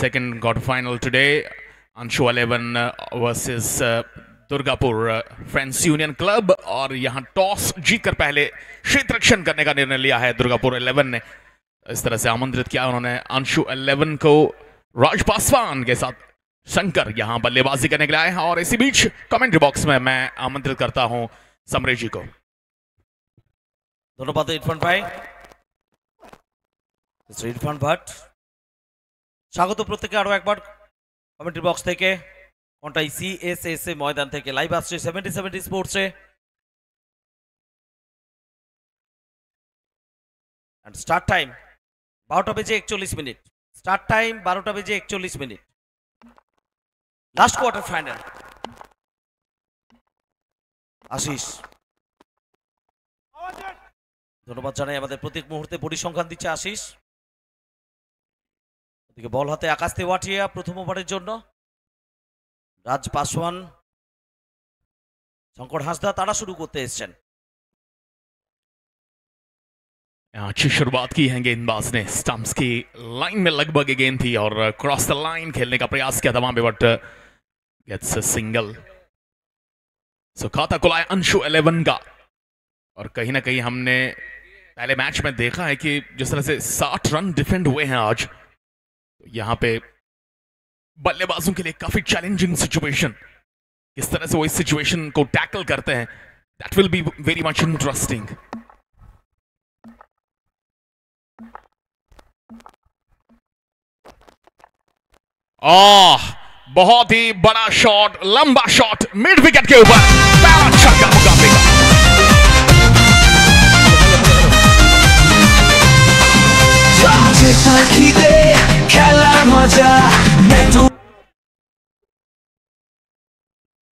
second quarterfinal today. Anshu 11 versus Durgapur friends union club और यहां toss जीतकर पहले क्षेत्र रक्षण करने का निर्णय लिया है दुर्गापुर 11 ने। इस तरह से आमंत्रित किया उन्होंने अंशु 11 को। राज पासवान के साथ शंकर यहां बल्लेबाजी करने के लिए आए हैं और इसी बीच कमेंट्री बॉक्स में मैं आमंत्रित करता हूं समरेश जी को। धन्यवाद इरफान भाई। इरफान भट्ट স্বাগত প্রত্যেককে আরো একবার কমেন্ট্রি বক্স থেকে কোনটাই সিএসএস ময়দান থেকে লাইভ আসছে 70 স্পোর্টসে। এন্ড স্টার্ট টাইম 12টা বেজে 41 মিনিট। স্টার্ট টাইম 12টা বেজে 41 minute. Last quarter final. Ashis ধন্যবাদ জানাই আমাদের প্রত্যেক মুহূর্তে পরিসংখ্যান দিচ্ছে আশিস। এদিকে বল হাতে আকাশ তেওয়াটিয়া প্রথম ওভারের জন্য। রাজ পাসওয়ান শঙ্কর হাসদা তারা শুরু করতে এসেছেন। अच्छी शुरुआत की है गेंदबाज ने। स्टंप्स की लाइन में लगभग गेंद थी और क्रॉस द लाइन खेलने का प्रयास किया था वहां पे, बट गेट्स अ सिंगल। सो खाता खुला है अंशु 11 का। और कहीं ना कहीं हमने पहले मैच में देखा है कि जिस तरह से 60 रन डिफेंड हुए हैं आज, तो यहां पे बल्लेबाजों के लिए काफी चैलेंजिंग सिचुएशन, किस तरह से वो इस सिचुएशन को टैकल करते हैं, that will be very much interesting. बहुत ही बड़ा शॉट, लंबा शॉट मिड विकेट के ऊपर, पहला छक्का मुकाबले का।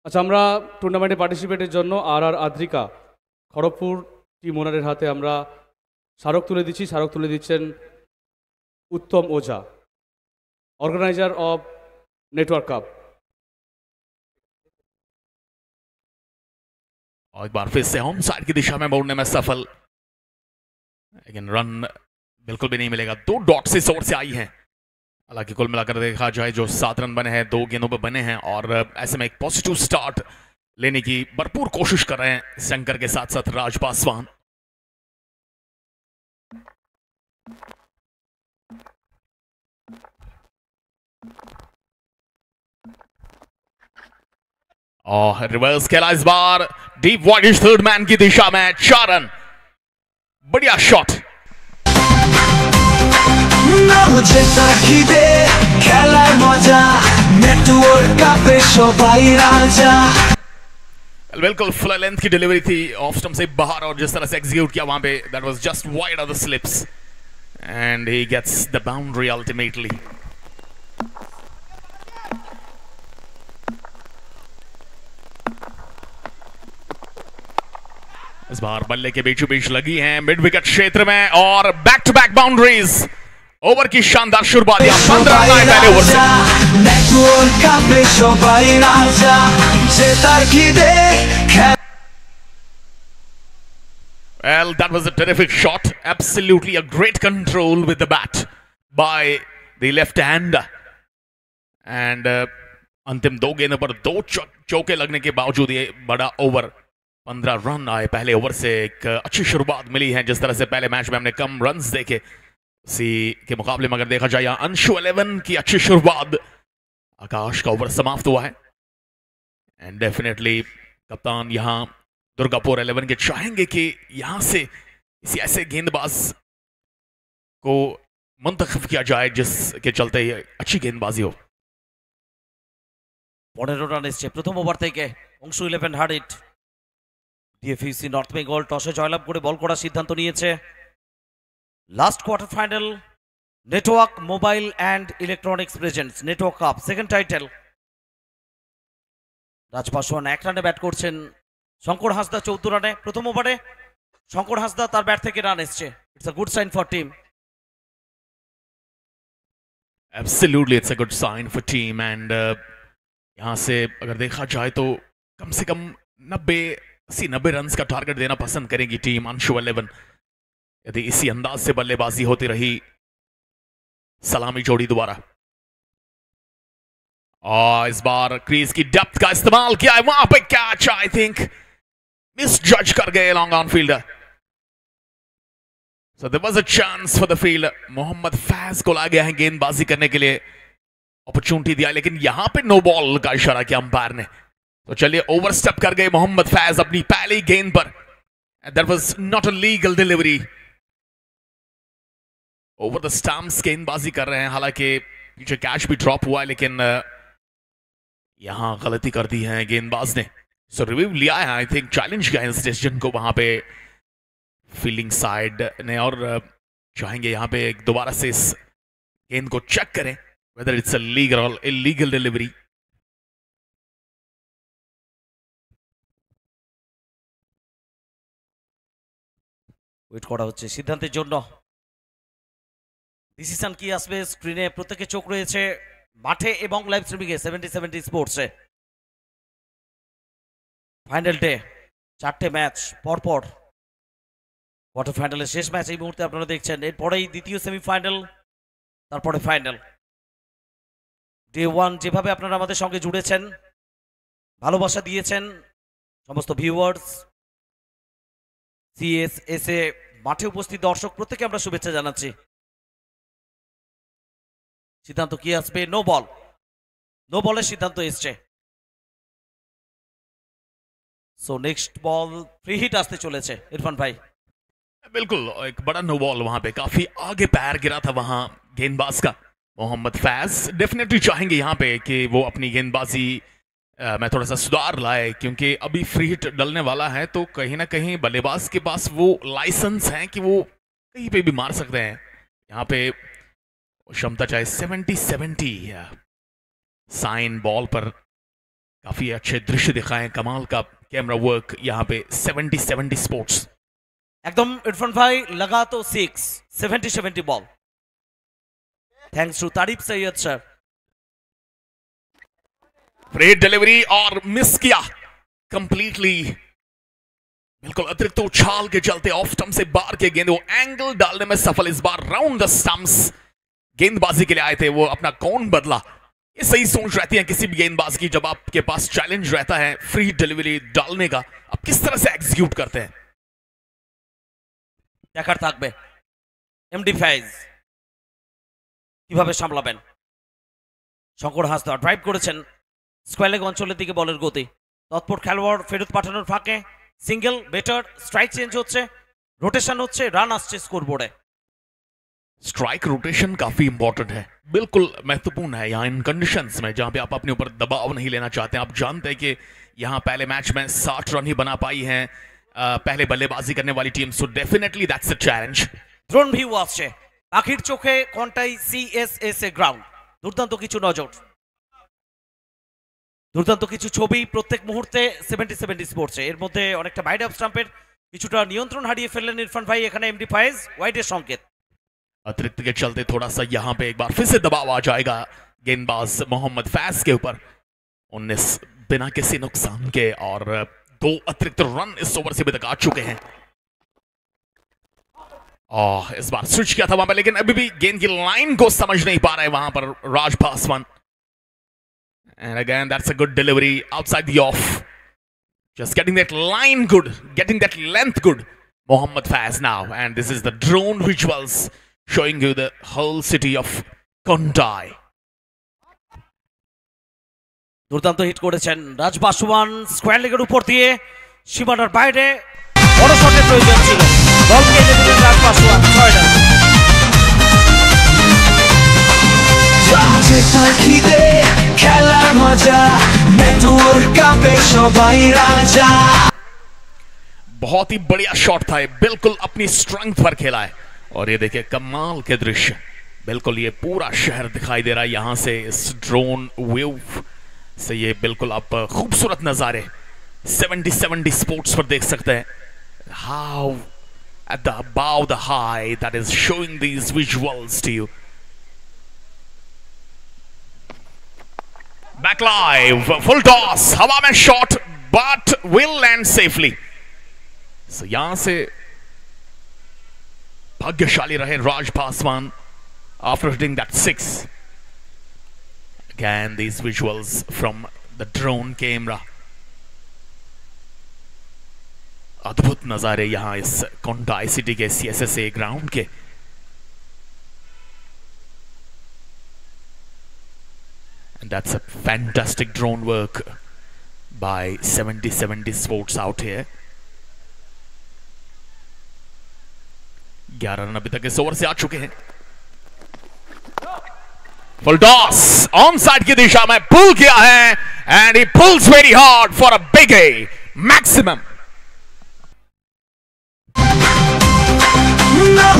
আচ্ছা, আমরা টুর্নামেন্টে পার্টিসিপেটের জন্য আর আদ্রিকা খড়গপুর টিম ওনারের হাতে আমরা স্মারক তুলে দিচ্ছি। স্মারক তুলে দিচ্ছেন उत्तम ओझा, ऑर्गेनाइजर ऑफ नेटवर्क कप। और एक बार फिर से होम साइड की दिशा में मोड़ने में सफल, लेकिन रन बिल्कुल भी नहीं मिलेगा। 2 डॉट से ओर से आई है। हालांकि कुल मिलाकर देखा जाए जो 7 रन बने हैं 2 गेंदों पर बने हैं, और ऐसे में एक पॉजिटिव स्टार्ट लेने की भरपूर कोशिश कर रहे हैं शंकर के साथ साथ राज पासवान। और रिवर्स खेला इस बार डीप वाइड थर्ड मैन की दिशा में, 4 रन। बढ़िया शॉट। बिल्कुल फुल लेंथ की डिलीवरी थी ऑफ स्टंप से बाहर, और जिस तरह से एग्जीक्यूट किया वहां पे, that was just wide of the slips and he gets the boundary ultimately. इस बार बल्ले के बीचों बीच लगी हैं मिड विकेट क्षेत्र में, और back to back boundaries. Over की शानदार शुरुआत, 15 रन आए पहले ओवर से। Well, that was a terrific shot. Absolutely a great control with the bat by the left hander. And अंतिम 2 गेंदों पर 2 चौके लगने के बावजूद ये बड़ा ओवर, 15 रन आए पहले ओवर से। एक अच्छी शुरुआत मिली है। जिस तरह से पहले मैच में हमने कम रन्स देखे, उसी के मुकाबले में अगर देखा जाए यहाँ अंशु 11 की अच्छी शुरुआत। आकाश का ओवर समाप्त हुआ है एंड डेफिनेटली कप्तान यहाँ दुर्गापुर 11 के चाहेंगे कि यहाँ से इसी ऐसे गेंदबाज को मुंतखब किया जाए जिसके चलते अच्छी गेंदबाजी हो। 15 রান এসছে প্রথম ওভার থেকে। Anshu 11 hard hit. DFEC north Bengal টসে জয়লাভ করে বল করার সিদ্ধান্ত নিয়েছে। Last quarter final network mobile and electronics presents network cup second title. Raj Paswan 1 রানে ব্যাট করছেন। শঙ্কর হাসদা 14 রানে প্রথম ওভারে। শঙ্কর হাসদা তার ব্যাট থেকে রান এসছে। It's a good sign for team. Absolutely, it's a good sign for team and यहाँ से अगर देखा जाए तो कम से कम 90 रन का टारगेट देना पसंद करेगी टीम अंशु 11। यदि इसी अंदाज से बल्लेबाजी होती रही सलामी जोड़ी द्वारा और इस बार क्रीज की डेप्थ का इस्तेमाल किया है, वहां पे कैच आई थिंक मिस जज कर गए long on fielder. So there was a chance for the field. Mohammad Faiz को ला गया है गेंदबाजी करने के लिए, अपॉर्चुनिटी दिया, लेकिन यहां पे नो बॉल का इशारा किया अंपायर ने. तो चलिए ओवरस्टेप कर गए मोहम्मद फैज अपनी पहली गेंद पर. That was not a legal delivery. Over the stumps गेंदबाजी कर रहे हैं, हालांकि पीछे कैच भी ड्रॉप हुआ है, लेकिन यहां गलती कर दी है गेंदबाज ने. सो रिव्यू लिया है, आई थिंक चैलेंज किया है इस डिसीजन को वहां पे फील्डिंग साइड ने, और चाहेंगे यहां पे दोबारा से इस गेंद को चेक करें whether it's a legal or illegal delivery. Wait করা হচ্ছে সিদ্ধান্তের জন্য. ডিসিশন কি আসবে স্ক্রিনে প্রত্যেকের চোখ রয়েছে মাঠে এবং লাইভ স্ট্রিমিং এ 70-70 স্পোর্টসে. ফাইনাল ডে, 4টে ম্যাচ পরপর, কোয়ার্টার ফাইনালের শেষ ম্যাচ এই মুহূর্তে আপনারা দেখছেন. এরপরেই দ্বিতীয় সেমিফাইনাল, তারপরে ফাইনাল. ডে 1 যেভাবে আপনারা আমাদের সঙ্গে জুড়েছেন, ভালোবাসা দিয়েছেন সমস্ত ভিউয়ার্স, সিএসএসএ মাঠে উপস্থিত দর্শক প্রত্যেকে আমরা শুভেচ্ছা জানাচ্ছি. সিদ্ধান্ত কি আসবে? নো বল, নো বলের সিদ্ধান্ত এসছে. So next ball free hit आते चले इरफान भाई. बिल्कुल एक बड़ा नो बॉल, वहां पे काफी आगे पैर गिरा था वहां गेंदबाज का. मोहम्मद फैज डेफिनेटली चाहेंगे यहां पे कि वो अपनी गेंदबाजी में थोड़ा सा सुधार लाए, क्योंकि अभी फ्री हिट डलने वाला है, तो कहीं ना कहीं बल्लेबाज के पास वो लाइसेंस है कि वो कहीं पे भी मार सकते हैं. यहाँ पे क्षमता चाहे 70-70 साइन बॉल पर काफी अच्छे दृश्य दिखाएं, कमाल का कैमरा वर्क यहाँ पे 70-70 स्पोर्ट्स. एकदम इरफान भाई लगा तो 6 70-70 बॉल. थैंक्स टू तारीफ सैयद सर. फ्री डिलीवरी और मिस किया कंप्लीटली. बिल्कुल अतिरिक्त उछाल के चलते ऑफ स्टंप से बाहर के गेंद, वो एंगल डालने में सफल. इस बार राउंड द स्टंप्स गेंदबाजी के लिए आए थे, वो अपना कौन बदला. ये सही सोच रहती है किसी भी गेंदबाज की, जब आपके पास चैलेंज रहता है फ्री डिलीवरी डालने का, आप किस तरह से एग्जीक्यूट करते हैं. দেখার থাকবে এমডি ফাইজ কিভাবে সামলাবেন. শঙ্কর হাসদা ড্রাইভ করেছেন স্কোয়ার লেগ অঞ্চলের দিকে বলের গতি, তৎপর খেলোয়াড় ফেরত পাঠানোর ফাঁকে সিঙ্গেল বেটার, স্ট্রাইক চেঞ্জ হচ্ছে, रोटेशन হচ্ছে, রান আসছে স্কোরবোর্ডে. स्ट्राइक रोटेशन काफी इंपॉर्टेंट है, बिल्कुल महत्वपूर्ण है यहाँ इन कंडीशंस में जहां पे आप अपने ऊपर दबाव नहीं लेना चाहते हैं. आप जानते हैं कि यहाँ पहले मैच में 60 रन ही बना पाई है पहले बल्लेबाजी करने वाली team, so definitely that's a challenge. Drone view আসছে, পাখির চোখে কোনটাই সিএসএসএ গ্রাউন্ড. দুর্দান্ত কিছু নজর, দুর্দান্ত কিছু ছবি প্রত্যেক মুহূর্তে 70-70 স্পোর্টসে. এর মধ্যে অনেকটা বাইরে অফ স্টাম্পের কিছুটা নিয়ন্ত্রণ হারিয়ে ফেললেন ইরফান ভাই. এখানে এমডি ফাইজ ওয়াইডের সংকেত. अतिरिक्त के चलते थोड़ा सा यहां पे एक बार फिर से दबाव आ जाएगा गेंदबाज मोहम्मद फैज के ऊपर. 19 बिना किसी नुकसान के, और 2 अतिरिक्त रन इस ओवर से भी तक आ चुके हैं. इस बार स्विच किया था वहां पर, लेकिन अभी भी गेंद की लाइन को समझ नहीं पा रहे वहां पर Raj Paswan. And again that's a good delivery outside the off, just getting that line good, getting that length good. Mohammad Faz now, and this is the drone visuals showing you the whole city of Kontai. দুর্দান্ত hit করেছেন রাজ Paswan square লেগের উপর দিয়ে, সীমানার বাইরে বড় শটের প্রয়োজন ছিল, বলকে এনে দিলেন রাজ পাসওয়ান. 6 রান. খেলার মজা নেটওয়ার্ক কাপে সবাই রাজা. बहुत ही बढ़िया शॉट था, बिल्कुल अपनी स्ट्रेंथ पर खेला है. और ये देखिए कमाल के दृश्य, बिल्कुल ये पूरा शहर दिखाई दे रहा है यहां से इस ड्रोन व्यू से. ये बिल्कुल आप खूबसूरत नजारे 70-70 स्पोर्ट्स पर देख सकते हैं. How at the about the high that is showing these visuals to you. Back live full toss, हवा में shot but will land safely. So, यहां से भाग्यशाली रहे Raj Paswan after hitting that 6. scan these visuals from the drone camera. अद्भुत नजारे यहाँ इस कोंडा आईसीटी के सीएसएसए ग्राउंड के. And that's a fantastic drone work by 70/70 Sports out here. 11 run अभी तक इस ओवर से आ चुके हैं. फुल टॉस ऑन साइड की दिशा में पुल किया है and he pools very hard for a big A maximum.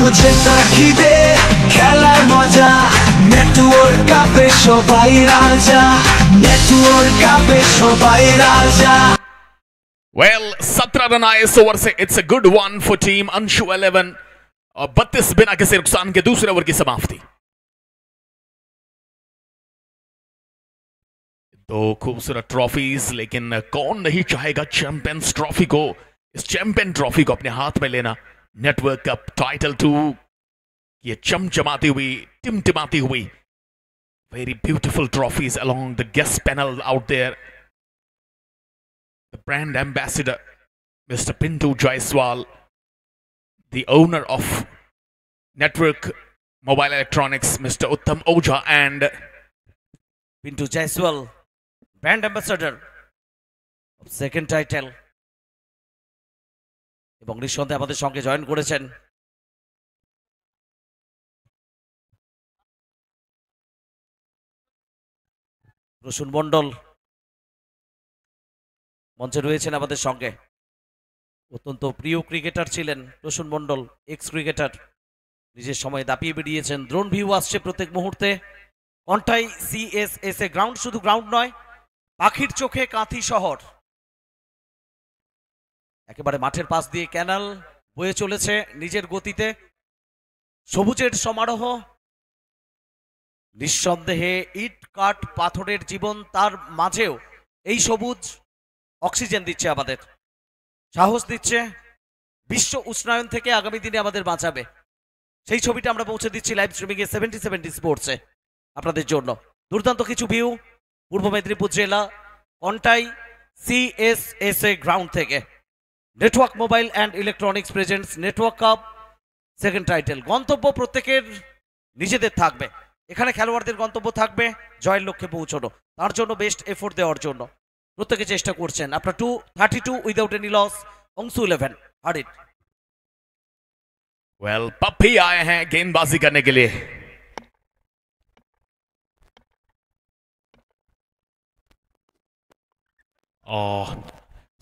मुझे ताकीदे খেলার মজা নেটওয়ার্ক কাপে সবাই রাজা নেটওয়ার্ক কাপে সবাই রাজা. Well, 17 रन आए इस ओवर से. It's a good one for team Anshu 11. और 32 बिना किसी नुकसान के दूसरे ओवर की समाप्ति. दो खूबसूरत ट्रॉफीज, लेकिन कौन नहीं चाहेगा चैंपियंस ट्रॉफी को, इस चैंपियन ट्रॉफी को अपने हाथ में लेना. नेटवर्क कप टाइटल 2, ये चमचमाती हुई, टिमटिमाती हुई, very beautiful trophies along the guest panel out there. The brand ambassador, Mr. Pintu Jaiswal, the owner of Network Mobile Electronics, Mr. Uttam Oja, and Pintu Jaiswal, brand ambassador of second title. এবং নিঃসন্দেহে আমাদের সঙ্গে join করেছেন প্রসূন মণ্ডল, মঞ্চে রয়েছেন আমাদের সঙ্গে। অত্যন্ত প্রিয় ক্রিকেটার ছিলেন প্রসূন মণ্ডল, এক্স ক্রিকেটার, নিজের সময় দাপিয়ে বেরিয়েছেন। ড্রোন ভিউ আসছে প্রত্যেক মুহূর্তে। কন্টাই সিএসএসএ গ্রাউন্ড শুধু গ্রাউন্ড নয়, পাখির চোখে কাঁথি শহর। একেবারে মাঠের পাশ দিয়ে ক্যানাল বয়ে চলেছে নিজের গতিতে, সবুজের সমারোহ। নিঃসন্দেহে ইট কাঠ পাথরের জীবন, তার মাঝেও এই সবুজ অক্সিজেন দিচ্ছে আমাদের, সাহস দিচ্ছে, বিশ্ব উষ্ণায়ন থেকে আগামী দিনে আমাদের বাঁচাবে। সেই ছবিটা আমরা পৌঁছে দিচ্ছি লাইভ স্ট্রিমিং এ 70/70 স্পোর্টসে আপনাদের জন্য। দুর্দান্ত কিছু ভিউ পূর্ব মেদিনীপুর জেলা কন্টাই সিএসএসএ গ্রাউন্ড থেকে। Network mobile and electronics presents network cup second title. গন্তব্য প্রত্যেকের নিজেদের থাকবে, এখানে খেলোয়াড়দের গন্তব্য থাকবে জয়ের লক্ষ্যে পৌঁছানো, তার জন্য বেস্ট এফোর্ট দেওয়ার জন্য প্রত্যেকে চেষ্টা করছেন। আপনার 232 without any loss, Anshu 11 hard hit. Well Pappi आए हैं गेंदबाजी करने के लिए।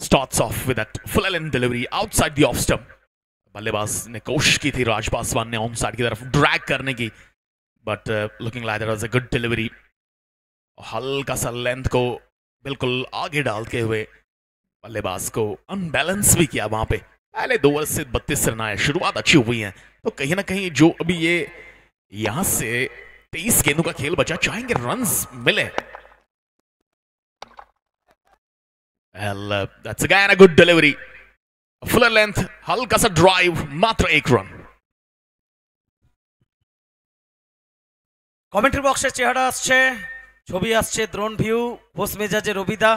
Starts off with that full length delivery outside the off stump. बल्लेबाज ने कोशिश की थी राज पासवान ने ऑन साइड की तरफ ड्रैग करने की, but looking like that was a good delivery. हल्का सा लेंथ को बिल्कुल आगे डालते हुए बल्लेबाज को अनबैलेंस भी किया वहां पे। पहले 2 ओवर से 32 रन आए, शुरुआत अच्छी हुई है, तो कहीं ना कहीं जो अभी ये यहां से 23 गेंदों का खेल बचा, चाहेंगे रन्स मिले। Well, that's again a good delivery. A fuller length, हल्का सा ड्राइव, मात्र 1 रन। কমেন্ট্রি বক্সের চেহারা আসছে, ছবি আসছে, দ্রোন ভিউ, হোস মেজাজে রবিদা,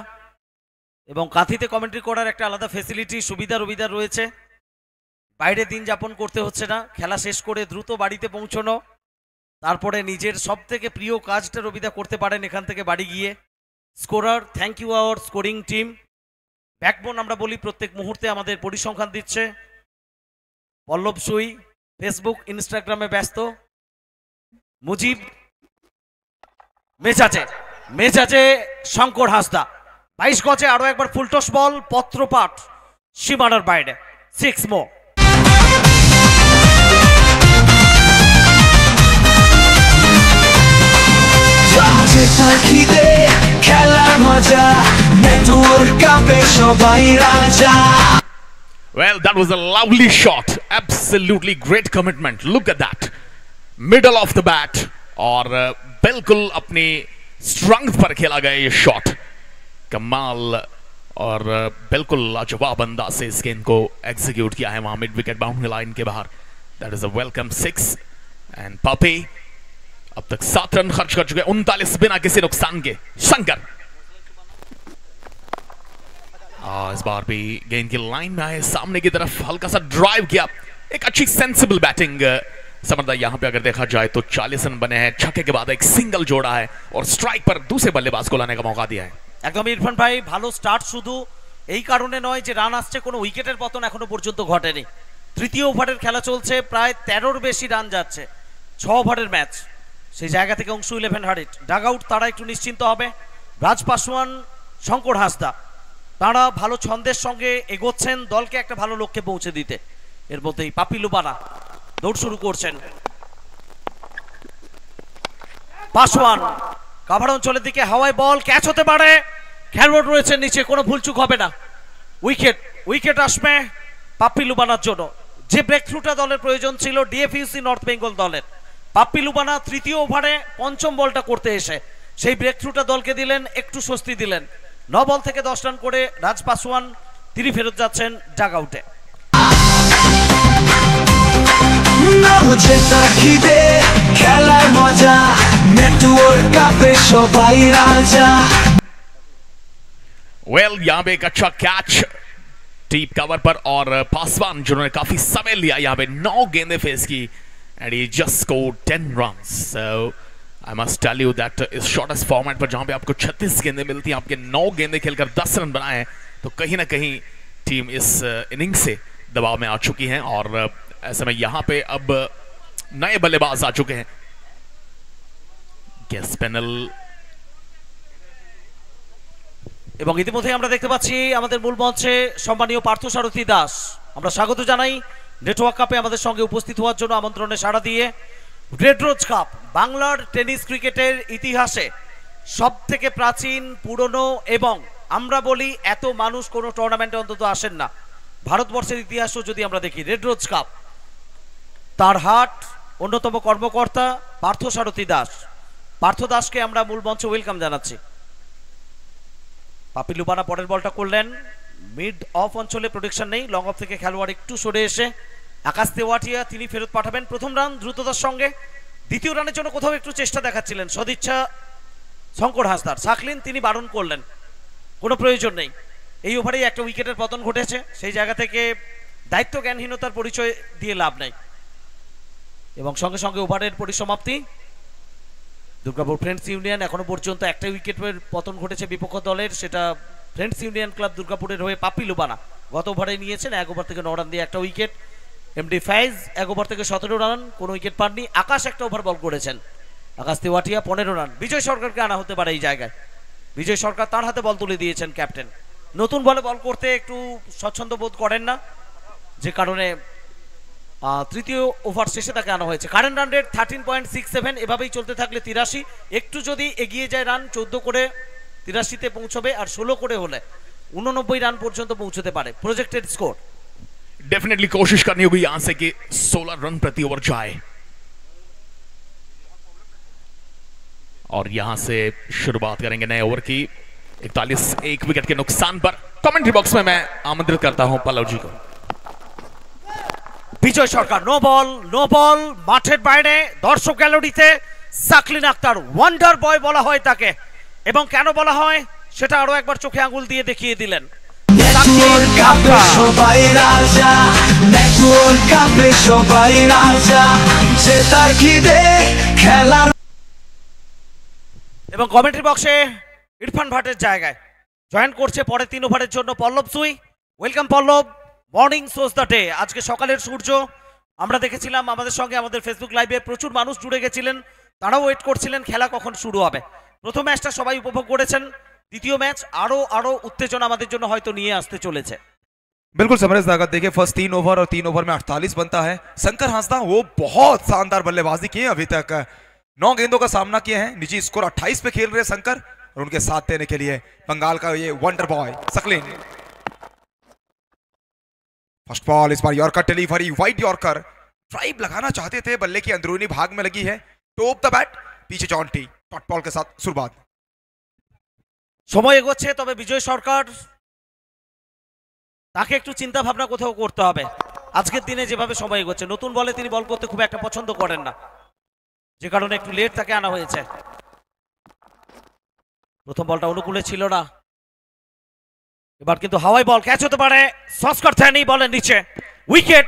এবং কাঁথিতে কমেন্ট্রি করার একটা আলাদা ফেসিলিটি সুবিধা রয়েছে। বাইরে দিন যাপন করতে হচ্ছে না, খেলা শেষ করে দ্রুত বাড়িতে পৌঁছানো, তারপরে নিজের সব থেকে প্রিয় কাজটা রবিদা করতে পারেন এখান থেকে বাড়ি গিয়ে। Scorer, thank you our scoring team. Backbone আমরা বলি, প্রত্যেক মুহূর্তে আমাদের পরিসংখ্যান দিচ্ছে। পল্লব সুই ফেসবুক ইনস্টাগ্রামে ব্যস্ত। মুজিব মেজাজে শঙ্কর হাসদা 22 গজে আরো একবার ফুলটস বল, পত্রপাঠ সীমানার বাইরে, 6 মোর। খেলার মজা নেটওয়ার্ক কাপে সবাই রাজা। Well, that was a lovely shot. Absolutely great commitment. Look at that. Middle of the bat और बिल्कुल अपनी स्ट्रेंथ पर खेला गया ये शॉट। कमाल और बिल्कुल लाजवाब अंदाज से इस गेंद को एग्जीक्यूट किया है वहां मिड विकेट बाउंड्री लाइन के बाहर। That is a welcome 6 and puppy अब तक 7 रन खर्च कर चुके हैं, 39 बिना किसी नुकसान के। शंकर इस बार भी गेंद की लाइन में आए, सामने की तरफ हल्का सा ड्राइव किया, एक अच्छी सेंसिबल बैटिंग। समझदा यहाँ पे अगर देखा जाए तो 40 रन बने हैं, छक्के के बाद एक सिंगल जोड़ा है और स्ट्राइक पर दूसरे बल्लेबाज को लाने का मौका दिया है। একদম ইরফান ভাই, ভালো স্টার্ট শুধু এই কারণে নয় যে রান আসছে, কোনো উইকেটের পতন এখনো পর্যন্ত ঘটেনি। তৃতীয় ওভারের খেলা চলছে, প্রায় 13-র বেশি রান যাচ্ছে, 6 ওভারের ম্যাচ। সেই জায়গা থেকে অংশু 11 হার্ডিট ডাগ আউট, তারা একটু নিশ্চিন্ত হবে। রাজ পাসওয়ান, শঙ্কর হাসদা তারা ভালো ছন্দের সঙ্গে এগোচ্ছেন দলকে একটা ভালো লক্ষ্যে পৌঁছে দিতে। এর মধ্যেই পাপি লুবানা দৌড় শুরু করছেন। পাসওয়ান কাভার অঞ্চলের দিকে, হাওয়ায় বল, ক্যাচ হতে পারে, খেলোয়াড় রয়েছে নিচে, কোনো ভুলচুক হবে না। উইকেট আসবে পাপ্পি লুবানার জন্য। যে ব্রেক থ্রুটা দলের প্রয়োজন ছিল ডিএফইউসি নর্থ বেঙ্গল দলের, পাপ্পি লুবানা তৃতীয় ওভারে পঞ্চম বলটা করতে এসে সেই ব্রেক থ্রুটা দলকে দিলেন, একটু স্বস্তি দিলেন। 9 বল থেকে 10 রান করে রাজ পাসওয়ান তিনি ফেরত যাচ্ছেন ডাগ আউটে। খেলার মজা নেটওয়ার্ক কাপে সবাই রাজা। वेल यहाँ पे एक अच्छा कैच डीप कवर पर और पासवान जिन्होंने काफी समय लिया, यहाँ पे 9 गेंदें फेस की and he just scored 10 runs. So I must tell you that इस शॉर्टेस्ट फॉर्मेट पर जहाँ पे आपको 36 गेंदें मिलती हैं, आपके 9 गेंदें खेलकर 10 रन बनाए हैं, तो कहीं ना कहीं टीम इस इनिंग से दबाव में आ चुकी है। और ऐसे में यहाँ पे अब नए बल्लेबाज आ चुके हैं। गेस पैनल এবং ইতিমধ্যে আমরা দেখতে পাচ্ছি আমাদের মূল মঞ্চে সম্মানীয় পার্থসারথী দাস। আমরা স্বাগত জানাই নেটওয়ার্ক কাপে আমাদের সঙ্গে উপস্থিত হওয়ার জন্য আমন্ত্রণে সাড়া দিয়ে। রেড রোজ কাপ বাংলার টেনিস ক্রিকেটের ইতিহাসে সবথেকে প্রাচীন, পুরনো এবং আমরা বলি এত মানুষ কোনো টুর্নামেন্টে অন্তত আসেন না। ভারতবর্ষের ইতিহাসও যদি আমরা দেখি, রেড রোজ কাপ তার হাট অন্যতম কর্মকর্তা পার্থসারথী দাস। পার্থ দাসকে আমরা মূল মঞ্চে ওয়েলকাম জানাচ্ছি। পাপি লুবানা পরের বলটা করলেন, মিড অফ অঞ্চলে প্রোটেকশন নেই, লং অফ থেকে খেলোয়াড় একটু সরে এসে আকাশ তেওয়াটিয়া তিনি ফেরত পাঠাবেন। প্রথম রান দ্রুততার সঙ্গে, দ্বিতীয় রানের জন্য কোথাও একটু চেষ্টা দেখাচ্ছিলেন সদিচ্ছা শঙ্কর হাসদার। সাকলিন তিনি বারণ করলেন, কোনো প্রয়োজন নেই, এই ওভারেই একটা উইকেটের পতন ঘটেছে, সেই জায়গা থেকে দায়িত্ব জ্ঞানহীনতার পরিচয় দিয়ে লাভ নাই। এবং সঙ্গে সঙ্গে ওভারের পরিসমাপ্তি। দুর্গাপুর ফ্রেন্ডস ইউনিয়ন এখনো পর্যন্ত একটা উইকেটের পতন ঘটেছে বিপক্ষ দলের, সেটা ফ্রেন্ডস ইউনিয়ন ক্লাব দুর্গাপুরের হয়ে পাপ্পি লুবানা গত ওভারে নিয়েছেন 1 ওভার থেকে 9 রান দিয়ে একটা উইকেট। এমডি ফাইজ 1 ওভার থেকে 17 রান, কোনো উইকেট পাননি। আকাশ একটা ওভার বল করেছেন, আকাশ তেওয়াটিয়া 15 রান। বিজয় সরকারকে আনা হতে পারে এই জায়গায়, বিজয় সরকার তার হাতে বল তুলে দিয়েছেন ক্যাপ্টেন। নতুন বলে বল করতে একটু স্বচ্ছন্দ বোধ করেন না, যে কারণে তৃতীয় ওভার শেষে তাকে আনা হয়েছে। কারেন্ট রান রেট 13.67, এভাবেই চলতে থাকলে 83, একটু যদি এগিয়ে যায় রান 14 করে 83-তে পৌঁছবে, আর 16 করে হলে 89 রান পর্যন্ত পৌঁছতে পারে प्रोजेक्टेड स्कोर। डेफिनेटली कोशिश करनी होगी यहां से कि 16 रन प्रति ओवर जाए। और यहां से शुरुआत करेंगे नए ओवर की। 41 एक विकेट के नुकसान पर। कमेंट्री बॉक्स में मैं आमंत्रित करता हूं पल्लव जी को। বিজয় সরকার নো বল মাঠের বাইরে দর্শক গ্যালারিতে সাকলিন আক্তার ওয়ান্ডার বয় বলা হয় তাকে, এবং কেন বলা হয় সেটা আরো একবার চোখে আঙুল দিয়ে দেখিয়ে দিলেন। নেটওয়ার্ক কাপে সবাই রাজা, নেটওয়ার্ক কাপে সবাই রাজা, জেতার খিদে খেলার। এবং কমেন্ট্রি বক্সে ইরফান ভাটের জায়গায় জয়েন করছে পরে 3 ওভারের জন্য Pallab Sui. Welcome Pallab, morning shows the day. আজকে সকালের সূর্য আমরা দেখেছিলাম, আমাদের সঙ্গে আমাদের ফেসবুক লাইভে প্রচুর মানুষ জুড়ে গেছিলেন, তারাও ওয়েট করছিলেন খেলা কখন শুরু হবে। প্রথম ম্যাচটা সবাই উপভোগ করেছেন, দ্বিতীয় ম্যাচ আরো উত্তেজনা আমাদের জন্য হয়তো নিয়ে আসতে চলেছে। बिल्कुल समरेश दागत देखिए, फर्स्ट 3 ओवर और 3 ओवर में 48 बनता है। शंकर हांसदा वो बहुत शानदार बल्लेबाजी की है, अभी तक 9 गेंदों का सामना किए हैं। निजी स्कोर 28 पे खेल रहे हैं शंकर, और उनके साथ देने के लिए बंगाल का ये wonder boy Saqlain. First ball इस बार yorker delivery, wide yorker, drive लगाना चाहते थे, बल्ले की अंदरूनी भाग में लगी है, टॉप द बैट, पीछे जॉन्टी डॉट बॉल के साथ शुरुआत। সময় এগোচ্ছে, তবে বিজয় সরকার তাকে একটু চিন্তা ভাবনা কোথাও করতে হবে। আজকের দিনে যেভাবে সময় এগোচ্ছে, নতুন বলে তিনি বল করতে খুব একটা পছন্দ করেন না। যে কারণে একটু লেট তাকে আনা হয়েছে। প্রথম বলটা অনুকূলে ছিল না, এবার কিন্তু হাওয়াই বল ক্যাচ হতে পারে। সংস্কার থ্যানি বলের নিচে, উইকেট।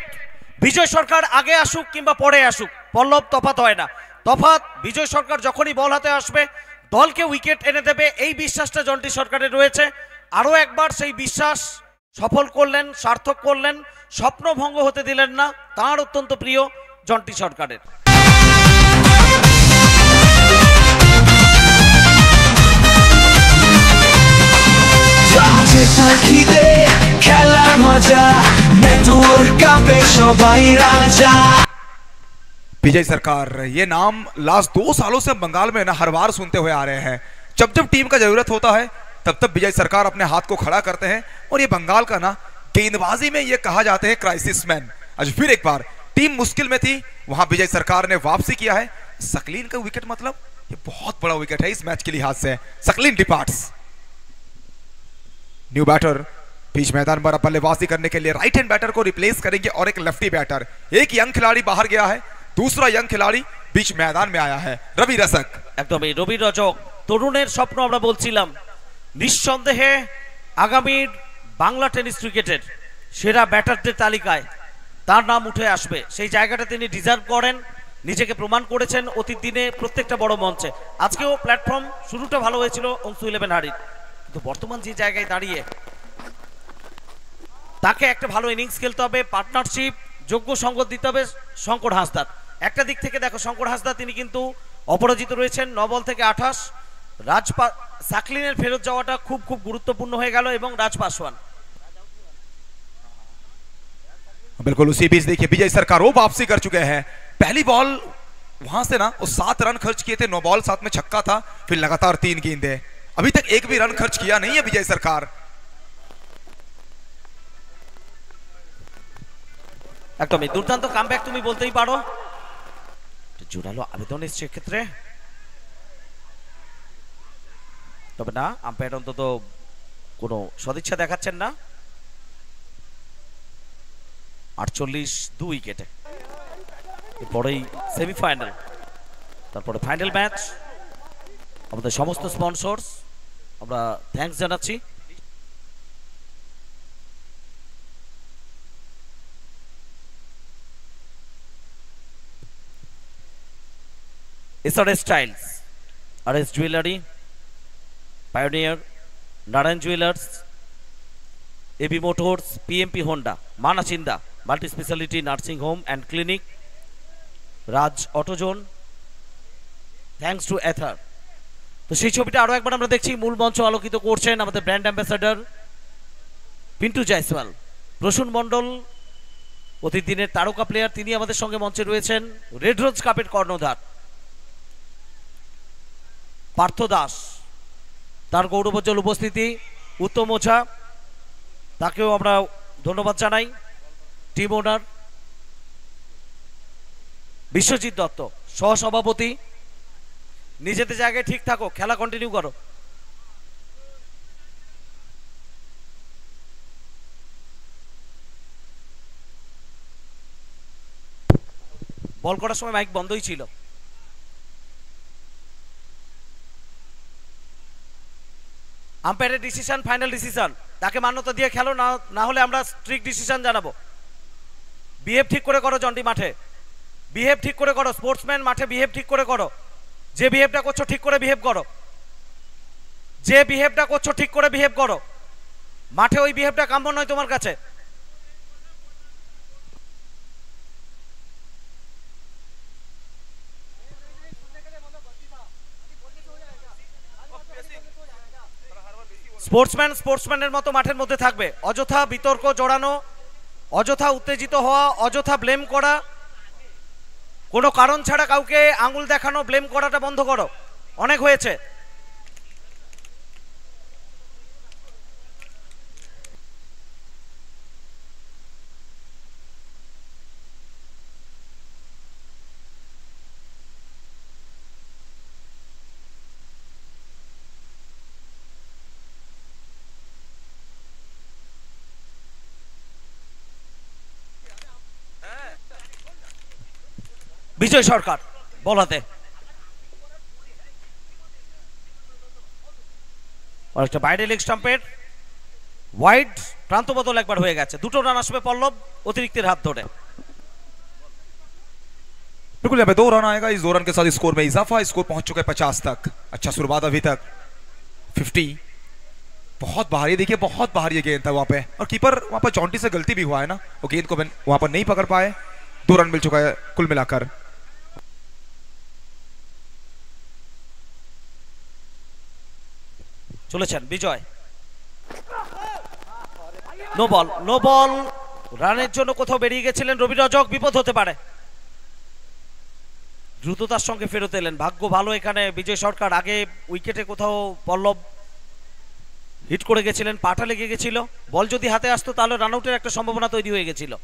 বিজয় সরকার আগে আসুক কিংবা পরে আসুক, পল্লব তফাৎ হয় না। তফাৎ বিজয় সরকার যখনই বল হাতে আসবে দলকে উইকেট এনে দেবে, এই বিশ্বাসটা জন্টি সরকারের রয়েছে। আরও একবার সেই বিশ্বাস সফল করলেন, সার্থক করলেন, স্বপ্নভঙ্গ হতে দিলেন না তার অত্যন্ত প্রিয় জন্টি সরকারের। জেতার খিদে খেলার মজা, নেটওয়ার্ক কাপে সবাই রাজা। विजय सरकार, ये नाम लास्ट 2 सालों से बंगाल में ना हर बार सुनते हुए आ रहे हैं। जब जब टीम का जरूरत होता है तब तब विजय सरकार अपने हाथ को खड़ा करते हैं और ये बंगाल का ना गेंदबाजी में ये कहा जाते हैं क्राइसिस मैन। आज फिर एक बार टीम मुश्किल में थी, वहां विजय सरकार ने वापसी किया है। सकलीन का विकेट मतलब ये बहुत बड़ा विकेट है इस मैच के लिहाज से। सकलीन डिपार्ट्स। न्यू बैटर बीच मैदान पर बल्लेबाजी करने के लिए राइट हैंड बैटर को रिप्लेस करेंगे और एक लेफ्टी बैटर। एक यंग खिलाड़ी बाहर गया है, दूसरा यंग खिलाड़ी बीच मैदान में आया है, रवि रजक। একদমই রবি রজক, তরুণের স্বপ্ন আমরা বলছিলাম। নিঃসন্দেহে আগামীর বাংলা টেনিস ক্রিকেটের সেরা ব্যাটারদের তালিকায় তার নাম উঠে আসবে। সেই জায়গাটা তিনি ডিজার্ভ করেন, নিজেকে প্রমাণ করেছেন অতীত দিনে প্রত্যেকটা বড় মঞ্চে। আজকেও প্ল্যাটফর্ম শুরুটা ভালো হয়েছিল অংশু 11 হারির, কিন্তু বর্তমান যে জায়গায় দাঁড়িয়ে তাকে একটা ভালো ইনিংস খেলতে হবে, পার্টনারশিপ যোগ্য সঙ্গত দিতে হবে শঙ্কর হাঁসদার। একটা দিক থেকে দেখো শঙ্কর হাঁসদা তিনি কিন্তু অপরাজিত রয়েছেন 9 বল থেকে 28। সাকলিনের ফেরত যাওয়াটা খুব খুব গুরুত্বপূর্ণ হয়ে গেল এবং রাজ পাসওয়ান। बिल्कुल उसी बीच देखिए विजय सरकार वो वापसी कर चुके हैं। पहली बॉल वहां से ना वो 7 रन खर्च किए थे, 9 बॉल 7 में छक्का था, फिर लगातार 3 गेंदे। अभी तक एक भी रन खर्च किया नहीं है विजय सरकार। একদমই দুর্দান্ত কামব্যাক তুমি বলতেই পারো। জোরালো আবেদন এসছে ক্ষেত্রে, তবে না আম্পায়ার অন্তত কোনো সদিচ্ছা দেখাচ্ছেন না। 48 উইকেটে এরপরেই সেমিফাইনাল, তারপরে ফাইনাল ম্যাচ। আমাদের সমস্ত স্পন্সর্স আমরা থ্যাঙ্কস জানাচ্ছি। SRS Styles, RS Jewelry, Pioneer, Narayan Jewelers, AB Motors, PMP Honda, Manachinda, Multi-Speciality Nursing Home and Clinic, Raj Auto Zone, thanks to Ether. তো সেই ছবিটা আরো একবার আমরা দেখছি, মূল মঞ্চ আলোকিত করছেন আমাদের ব্র্যান্ড অ্যাম্বাসেডর পিন্টু জয়সওয়াল। প্রসূন মণ্ডল অতীত দিনের তারকা প্লেয়ার, তিনি আমাদের সঙ্গে মঞ্চে রয়েছেন। রেড রোজ কাপের কর্ণধার পার্থ দাস, তার গৌরবোজ্জ্বল উপস্থিতি। উত্তম ওঝা, তাকেও আমরা ধন্যবাদ জানাই। টিম ওনার বিশ্বজিৎ দত্ত সহসভাপতি, নিজেদের জায়গায় ঠিক থাকো, খেলা কন্টিনিউ করো। বল করার সময় মাইক বন্ধই ছিল। আম্পায়ারের ডিসিশন ফাইনাল ডিসিশন, তাকে মান্যতা দিয়ে খেলো, না হলে আমরা স্ট্রিক্ট ডিসিশন জানাবো। বিহেভ ঠিক করে করো জন্টি মাঠে, বিহেভ ঠিক করে করো। স্পোর্টসম্যান মাঠে বিহেভ ঠিক করে করো। যে বিহেভটা করছো ঠিক করে বিহেভ করো, যে বিহেভটা করছো ঠিক করে বিহেভ করো। মাঠে ওই বিহেভটা কাম্য নয় তোমার কাছে। স্পোর্টসম্যানের মতো মাঠের মধ্যে থাকবে। অযথা বিতর্ক জড়ানো, অযথা উত্তেজিত হওয়া, অযথা ব্লেম করা, কোনো কারণ ছাড়া কাউকে আঙুল দেখানো, ব্লেম করাটা বন্ধ করো, অনেক হয়েছে। বিজয় সরকার বল হাতে। অনেকটা বাইরে লেগ স্টাম্পের ওয়াইড প্রান্ত বদল একবার হয়ে গেছে। দুটো রান আসবে পল্লব অতিরিক্তের হাত ধরে। बिल्कुल यहाँ पे 2 रन आएगा, इस 2 रन के साथ स्कोर में इजाफा। स्कोर पहुंच चुका है 50 तक। अच्छा शुरुआत अभी तक 50। बहुत बाहर, ये देखिए बहुत बाहर ये गेंद था वहां पे, और कीपर वहां पर चौंटी से गलती भी हुआ है ना, वो गेंद को वहां पर नहीं पकड़ पाए। 2 रन मिल चुका है कुल मिलाकर। চলেছেন বিজয়। No ball, no ball. রানের জন্য কোথাও বেরিয়ে গেছিলেন রবি রজক, বিপদ হতে পারে। দ্রুততার সঙ্গে ফেরত এলেন, ভাগ্য ভালো এখানে বিজয় সরকার। আগে উইকেটে কোথাও পল্লব হিট করে গেছিলেন, পাটা লেগে গেছিল। বল যদি হাতে আসতো তাহলে রান আউটের একটা সম্ভাবনা তৈরি হয়ে গেছিল।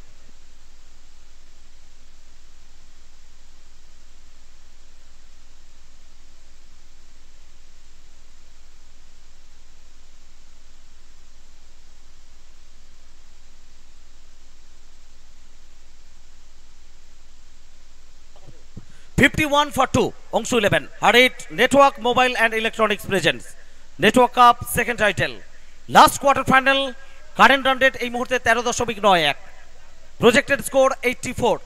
$51 for 2 Anshu 11 হারিট network mobile and electronics presents network cup second title last quarter final. Current run rate এই মুহূর্তে 13.91, প্রজেক্টেড স্কোর 84।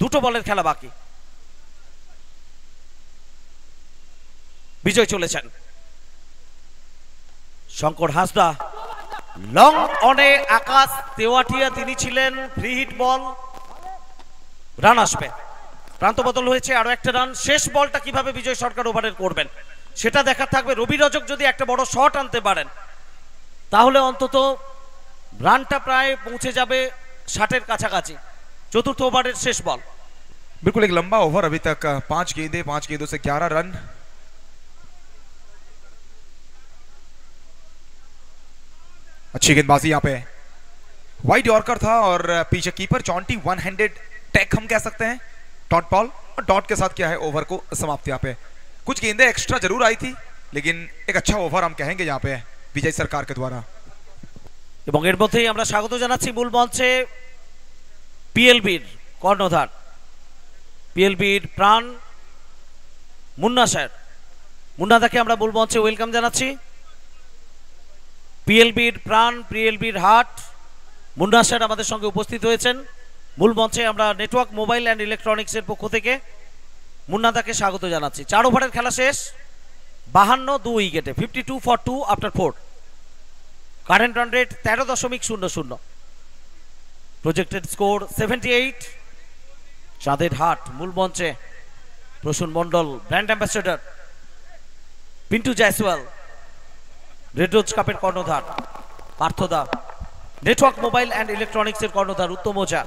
দুটো বলের খেলা বাকি। বিজয় চলেছেন। শঙ্কর হাসদা লং অনে আকাশ তেওয়াটিয়া তিনি ছিলেন, ফ্রি হিট বল, রান আসবে। প্রান্ত বদল হয়েছে, আরো একটা রান। শেষ বলটা কিভাবে বিজয় সরকার ওভারের করবেন সেটা দেখার থাকবে। রবি রজক যদি একটা বড় শট আনতে পারেন তাহলে অন্তত রানটা প্রায় পৌঁছে যাবে 60-এর কাছাকাছি। চতুর্থ ওভারের শেষ বল। बिल्कुल एक लंबा ओवर अभी तक, 5 गेंदों से 11 रन। अच्छी गेंदबाजी यहाँ पे, वाइड यॉर्कर था और पीछे कीपर चौंटी, 1 हैंडेड टैक हम कह सकते हैं, डॉट बॉल, और डॉट के साथ क्या है ओवर को समाप्त। यहाँ पे कुछ गेंदें एक्स्ट्रा जरूर आई थी, लेकिन एक अच्छा ओवर हम कहेंगे यहाँ पे विजय सरकार के द्वारा। এবং এর মধ্যেই আমরা স্বাগত জানাচ্ছি মূল মঞ্চে পিএলবির কর্ণধার, পিএলবির প্রাণ মুন্না স্যার। মুন্নাদাকে আমরা মূল মঞ্চে ওয়েলকাম জানাচ্ছি। পিএলবির প্রাণ, পিএলবির হাট, মুন্না স্যার আমাদের সঙ্গে উপস্থিত হয়েছেন মূল মঞ্চে। আমরা নেটওয়ার্ক মোবাইল অ্যান্ড ইলেকট্রনিক্সের পক্ষ থেকে মুন্নাদাকে স্বাগত জানাচ্ছি। 4 ওভারের খেলা শেষ, 52 2 উইকেটে, 52 for 2 after 4। Current run rate 13.00, projected score 78। চাঁদের হাট মূল মঞ্চে Prasun Mondal, brand ambassador Pintu Jaiswal, red rose কাপের কর্ণধার পার্থদা, নেটওয়ার্ক মোবাইল অ্যান্ড ইলেকট্রনিক্সের কর্ণধার উত্তম ওঝা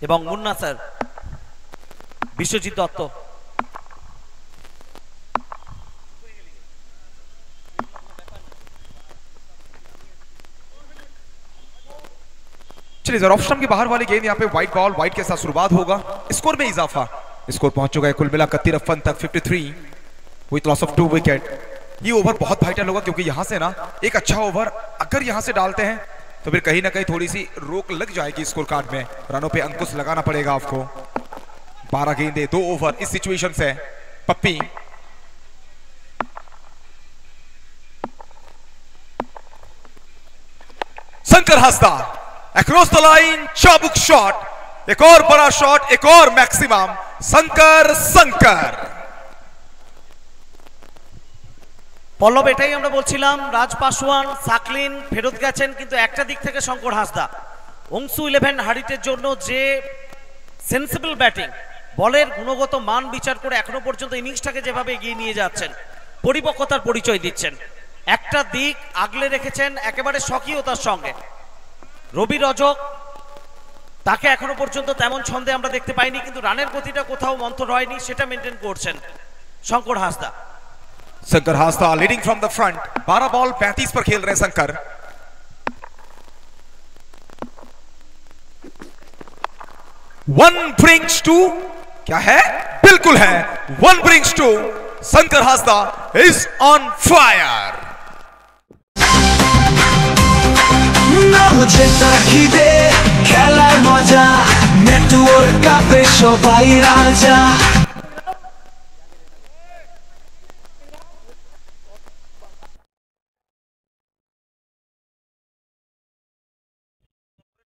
এবং মুন্না স্যার বিশ্বজিৎ দত্ত। चलिए जरा ऑफ स्टंप के बाहर वाली गेंद यहाँ पे वाइट बॉल, वाइट के साथ शुरुआत होगा। स्कोर में इजाफा, स्कोर पहुंच चुका है कुल मिलाकर 53 तक, 53 विद लॉस ऑफ 2 विकेट। ये ओवर बहुत वाइटल होगा क्योंकि यहां से ना एक अच्छा ओवर अगर यहां से डालते हैं तो फिर कहीं ना कहीं थोड़ी सी रोक लग जाएगी स्कोर कार्ड में, रनों पे अंकुश लगाना पड़ेगा आपको। 12 गेंदे 2 ओवर इस सिचुएशन से। Pappi Shankar Hansda across the line, चाबुक शॉट, एक और बड़ा शॉट, एक और मैक्सिमम। शंकर পল্লব এটাই আমরা বলছিলাম, রাজ পাসওয়ান, সাকলিন ফেরত গেছেন, কিন্তু একটা দিক থেকে শঙ্কর হাসদা অংশু 11 হারিটের জন্য যে সেন্সিবল ব্যাটিং, বলের গুণগত মান বিচার করে এখনো পর্যন্ত ইনিংসটাকে যেভাবে এগিয়ে নিয়ে যাচ্ছেন, পরিপক্কতার পরিচয় দিচ্ছেন। একটা দিক আগলে রেখেছেন একেবারে স্বকীয়তার সঙ্গে। রবি রজক তাকে এখনো পর্যন্ত তেমন ছন্দে আমরা দেখতে পাইনি, কিন্তু রানের গতিটা কোথাও মন্থর হয়নি, সেটা মেনটেন করছেন Shankar Hansda. Shankar Hansda leading from the front, 12 ball 35 पर खेल रहे हैं शंकर। 1 brings 2, क्या है? बिल्कुल है, 1 brings 2। Shankar Hansda is on fire. যেটা খিদে খেলার মজা, নেটওয়ার্ক কাপে সবাই রাজা।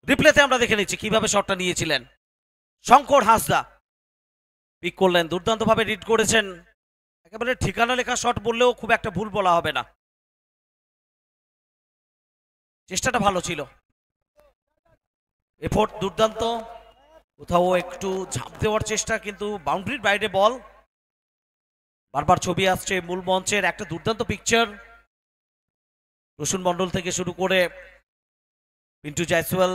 রিপ্লেতে আমরা দেখে নিচ্ছি কিভাবে শটটা নিয়েছিলেন শঙ্কর হাঁসদা। পিক করলেন, দুর্দান্তভাবে রিড করেছেন, একেবারে ঠিকানা লেখা শট বললেও খুব একটা ভুল বলা হবে না। চেষ্টাটা ভালো ছিল, এফোর্ট দুর্দান্ত, কোথাও একটু ঝাঁপ দেওয়ার চেষ্টা, কিন্তু বাউন্ডারির বাইরে বল। বারবার ছবি আসছে মূল মঞ্চের, একটা দুর্দান্ত পিকচার রসুন মন্ডল থেকে শুরু করে পিন্টু জয়সওয়াল,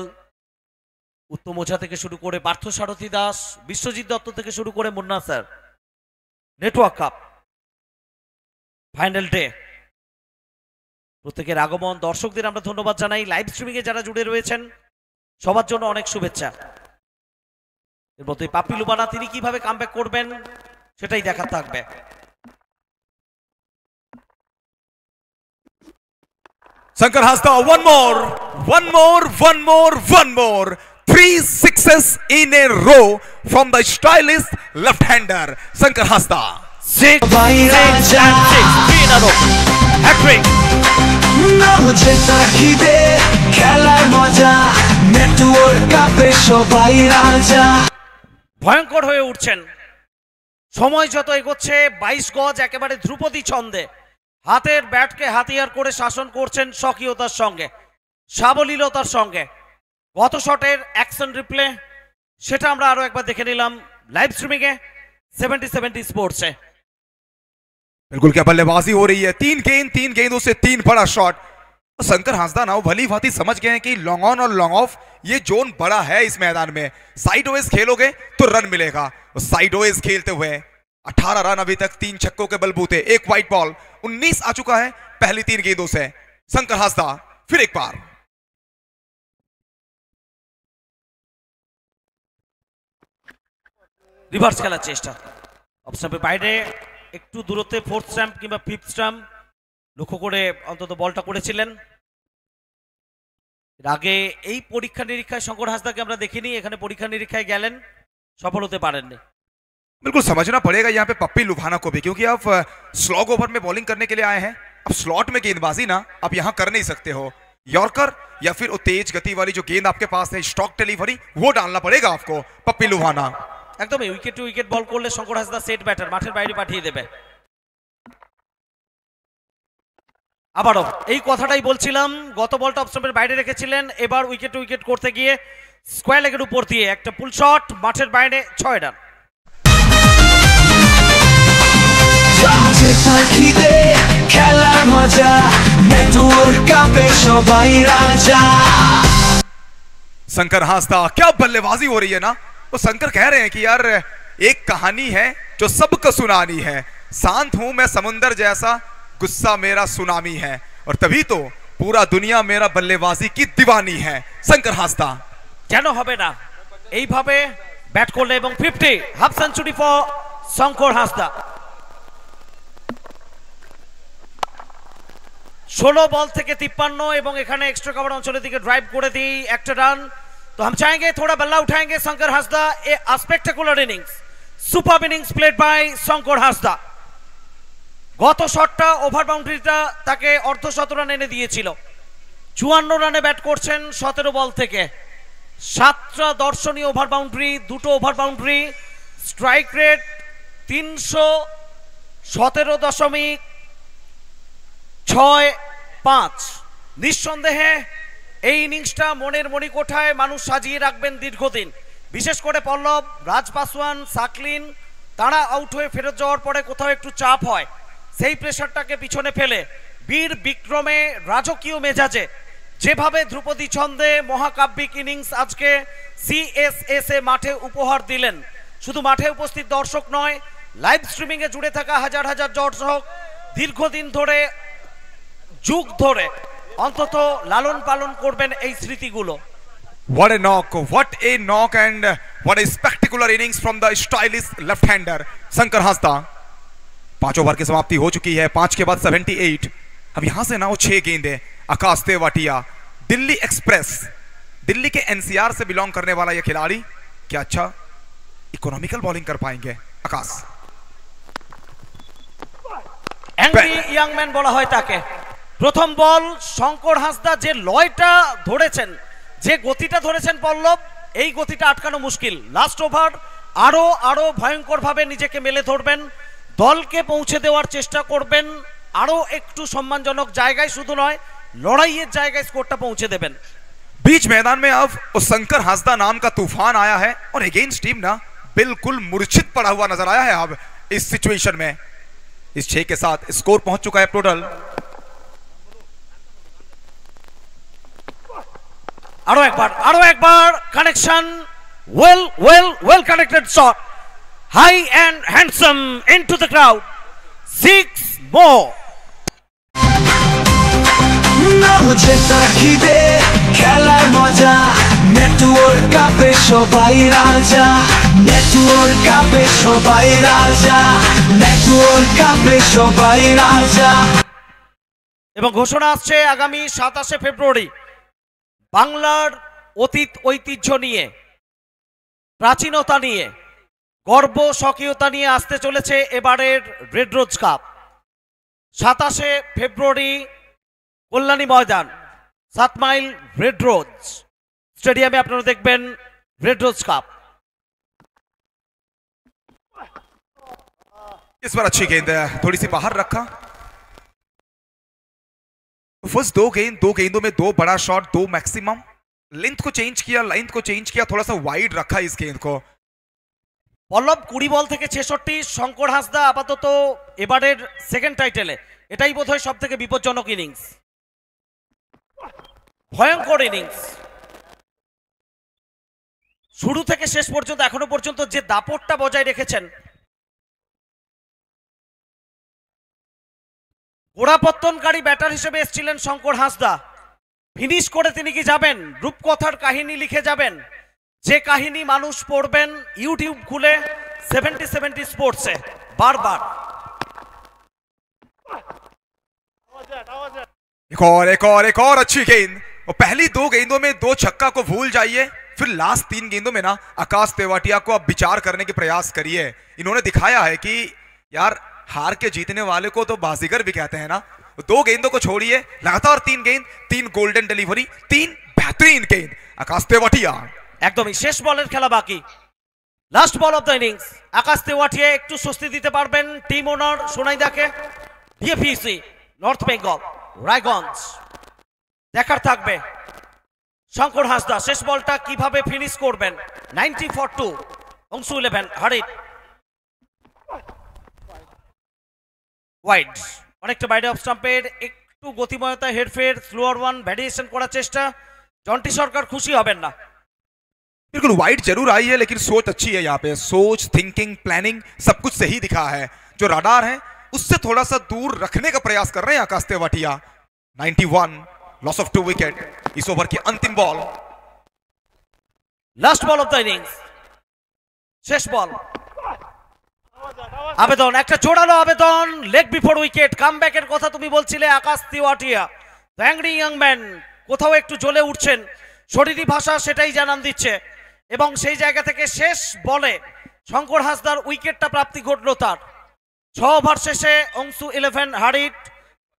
উত্তম ওঝা থেকে শুরু করে পার্থ সারথী দাস, বিশ্বজিৎ দত্ত থেকে শুরু করে Munna sir. Network cup final day, প্রত্যেকের আগমন, দর্শকদের আমরা ধন্যবাদ জানাই, লাইভ স্ট্রিমিং এ যারা জুড়ে রয়েছেন সবার জন্য অনেক শুভেচ্ছা। এর মধ্যে পাপি লুবানা তিনি কিভাবে কামব্যাক করবেন সেটাই দেখার থাকবে। Shankar Hasda, one more. 3 sixes in a row from the stylish left-hander, Shankar Hasda. 6 and 6, 3 in a row, hat-trick. খেলার মজা নেটওয়ার্ক কাপে সবাই রাজা। ভয়ঙ্কর হয়ে উঠছেন সময় যত এগোচ্ছে। 22 গজ একেবারে ধ্রুপদী ছন্দে হাতের ব্যাটকে হাতিয়ার করে শাসন করছেন স্বকীয়তার সঙ্গে, সাবলীলতার সঙ্গে। গত শটের অ্যাকশন রিপ্লে সেটা আমরা আরো একবার দেখে নিলাম লাইভ স্ট্রিমিং এ 70 স্পোর্টসে। बिल्कुल क्या बल्लेबाजी हो रही है, 3 गेंदों से 3 बड़ा शॉट। शंकर हांसदा ना भली भांति समझ गए हैं कि लॉन्ग ऑन और लॉन्ग ऑफ ये जोन बड़ा है इस मैदान में। साइड वेज खेलोगे तो रन मिलेगा, साइड वेज खेलते हुए 18 रन अभी तक 3 छक्कों के बलबूते, 1 वाइट बॉल, 19 आ चुका है पहली 3 गेंदों से। शंकर हांसदा फिर एक बार রিভার্স খেলার চেষ্টা, অবস্থাপের বাইরে একটু দূরত্বে ফোর্থ স্ট্যাম্প কিংবা ফিফথ স্ট্যাম্প লক্ষ্য করে অন্তত বলটা করেছিলেন। এর আগে এই পরীক্ষা নিরীক্ষায় শঙ্কর হাঁসদাকে আমরা দেখিনি, এখানে পরীক্ষা নিরীক্ষায় গেলেন, সফল হতে পারেননি। बिल्कुल समझना पड़ेगा यहाँ पे पप्पी लुभाना को भी, क्योंकि आप स्लॉग ओवर में बॉलिंग करने के लिए आए हैं। अब स्लॉट में गेंदबाजी ना आप यहाँ कर नहीं सकते हो। यॉर्कर या फिर वो तेज गति वाली जो गेंद आपके पास है, स्टॉक डिलीवरी, वो डालना पड़ेगा आपको। पप्पी लुभाना একদমই উইকেট টু উইকেট বল করলে শঙ্কর হাঁসদা সেট ব্যাটার মাঠের বাইরে পাঠিয়ে দেবে। আবারও এই কথাটাই বলছিলাম, গত বলটা অফ স্টাম্পের বাইরে রেখেছিলেন, এবার উইকেট টু উইকেট করতে গিয়ে স্কোয়ার লেগের উপর দিয়ে একটা পুল শট, মাঠের বাইরে 6 রান। খেলার মজা নেটওয়ার্ক কাপে সবাই রাজা। शंकर हांसदा क्या बल्लेबाजी हो रही है ना। वो शंकर कह रहे हैं कि यार एक कहानी है जो सबको सुनानी है, शांत हूं मैं समुंदर जैसा, गुस्सा मेरा सुनामी है, और तभी तो पूरा दुनिया मेरा बल्लेबाजी की दीवानी है। शंकर हांसदा কেন হবে না, এইভাবে ব্যাট করলে এবং 50 half century for Shankar Hansda. 16 ball থেকে 53 এবং এখানে এক্সট্রা কভার অঞ্চলের দিকে ড্রাইভ করে দিই একটা রান। तो हम चाहेंगे थोड़ा बल्ला उठाएंगे Shankar Hansda. A spectacular innings, super innings played by Shankar Hansda. গত শটটা ওভার বাউন্ডারিটা তাকে অর্ধশত রান এনে দিয়েছিল। 54 রানে ব্যাট করছেন 17 বল থেকে, 7টা দর্শনীয় ওভার বাউন্ডারি, 2টো ওভার বাউন্ডারি, স্ট্রাইক রেট 317.65। নিঃসন্দেহে এই ইনিংসটা মনের মণিকোঠায় মানুষ সাজিয়ে রাখবেন দীর্ঘদিন। বিশেষ করে পল্লব, রাজ পাসওয়ান, সাকলিন তারা আউট হয়ে ফেরত যাওয়ার পরে কোথাও একটু চাপ হয়, সেই প্রেশারটাকে পিছনে ফেলে বীর বিক্রমে রাজকীয় মেজাজে যেভাবে ধ্রুপদী ছন্দে মহাকাব্যিক ইনিংস আজকে সিএসএস এ মাঠে উপহার দিলেন, শুধু মাঠে উপস্থিত দর্শক নয়, লাইভ স্ট্রিমিং এ জুড়ে থাকা হাজার হাজার দর্শক দীর্ঘদিন ধরে, যুগ ধরে অন্তত লালন পালন করবেন এই স্মৃতিগুলো। What a knock, and what a spectacular innings from the stylish left-hander Shankar Hansda. 5 over की समाप्ति हो चुकी है, 5 के बाद 78। अब यहां से ना वो 6 गेंदें। आकाश तेवाटिया, दिल्ली एक्सप्रेस, दिल्ली के एनसीआर से बिलोंग करने वाला यह खिलाड़ी क्या अच्छा इकोनॉमिकल बॉलिंग कर पाएंगे। आकाश অ্যাংরি ইয়াংম্যান বলা হয় তাকে। প্রথম বল শঙ্কর হাঁসদা যে লয়টা ধরেছেন, যে গতিটা ধরেছেন পল্লব, এই গতিটা আটকানো মুশকিল। লাস্ট ওভার আরো আরো ভয়ঙ্করভাবে নিজেকে মেলে ধরবেন, দলকে পৌঁছে দেওয়ার চেষ্টা করবেন, আরো একটু সম্মানজনক জায়গায়, শুধু নয় লড়াইয়ের জায়গায় স্কোরটা পৌঁছে দেবেন। बीच मैदान में अब उस शंकर हासदा नाम का तूफान आया है और अगेंस्ट टीम ना बिल्कुल मूर्छित पड़ा हुआ नजर आया है अब इस सिचुएशन में। इस 6 के साथ स्कोर पहुंच चुका है टोटल। আরো একবার connection, well connected shot, high and handsome into the crowd, 6 more. না মুঝে তাকিদে খেলার মজা, নেটওয়ার্ক কাপে সবাই রাজা, নেটওয়ার্ক কাপে সবাই রাজা, নেটওয়ার্ক কাপে সবাই রাজা। এবং ঘোষণা আসছে আগামী 27শে ফেব্রুয়ারি বাংলার অতীত ঐতিহ্য নিয়ে, প্রাচীনতা নিয়ে, গর্ব স্বকীয়তা নিয়ে আসতে চলেছে এবারের রেড রোজ কাপ। 27শে ফেব্রুয়ারি কল্যাণী ময়দান, 7 মাইল রেড রোজ স্টেডিয়ামে আপনারা দেখবেন রেড রোজ কাপ। इस बार अच्छी गेंद है, थोड़ी सी बाहर रखा। फर्स्ट दो गेंदों में 2 बड़ा शॉट, 2 मैक्सिमम। लेंथ को चेंज किया, थोड़ा सा वाइड रखा इस गेंद को। পল্লব 20 বল থেকে 66, শঙ্কর হাসদা আপাতত এবারের সেকেন্ড টাইটেলে এটাই বোধহয় সব থেকে বিপজ্জনক ইনিংস, ভয়ঙ্কর ইনিংস। শুরু থেকে শেষ পর্যন্ত এখনো পর্যন্ত যে দাপটটা বজায় রেখেছেন, গোড়াপত্তনকারী ব্যাটার হিসেবে এসেছিলেন শঙ্কর হাসদা, ফিনিশ করে তিনি কি যাবেন, রূপকথার কাহিনী লিখে যাবেন, যে কাহিনী মানুষ পড়বেন ইউটিউব খুলে 70 স্পোর্টসে বারবার। एक और अच्छी गेंद। और पहली 2 गेंदों में 2 छक्का को भूल जाइए, फिर लास्ट 3 गेंदों में ना आकाश तेवाटिया को अब विचार करने के प्रयास करिए। इन्होंने दिखाया है कि यार हार के जीतने वाले को तो बाजीगर भी कहते हैं ना। 2 गेंदों को छोड़िए, लगातार 3 गेंद, 3 गोल्डन डिलीवरी, 3 बेहतरीन गेंद आकाश तेवाटिया। একদমই শেষ বলের খেলা বাকি, last ball of the innings. Akash Tewatia একটু স্বস্তি দিতে পারবেন টিম ওনার সোনাইদাকে। ডিএফইসি নর্থ বেঙ্গল রায়গঞ্জ, দেখার থাকবে শঙ্কর হাসদা শেষ বলটা কিভাবে ফিনিশ করবেন। 90 for 2, অংশু 11 হারিট ওয়াইড, অনেকটা বাইরে অফ স্টাম্পের, একটু গতিময়তা হেরফের, স্লোয়ার ওয়ান ভ্যারিয়েশন করার চেষ্টা। জন্টি সরকার খুশি হবেন না। बिल्कुल वाइड जरूर आई है, लेकिन सोच अच्छी है यहाँ पे। सोच, थिंकिंग, प्लानिंग सब कुछ सही दिखा है। जो रडार है उससे थोड़ा सा दूर रखने का प्रयास कर रहे हैं आकाश तेवाटिया। 91, लॉस ऑफ 2 विकेट इस ओवर की अंतिम ball. Last ball of the innings, শেষ বল। আবেদন, একটা জোরালো আবেদন, লেগ বিফোর উইকেট। কামব্যাকের কথা তুমি বলছিলে আকাশ তেওয়াটিয়া, অ্যাংরি ইয়াং ম্যান কোথাও একটু জ্বলে উঠছেন, শরীরী ভাষা সেটাই জানান দিচ্ছে। এবং সেই জায়গা থেকে শেষ বলে শঙ্কর হাসদার উইকেটটা প্রাপ্তি ঘটল তার। 6 ওভার শেষে অংশু 11 হারিট,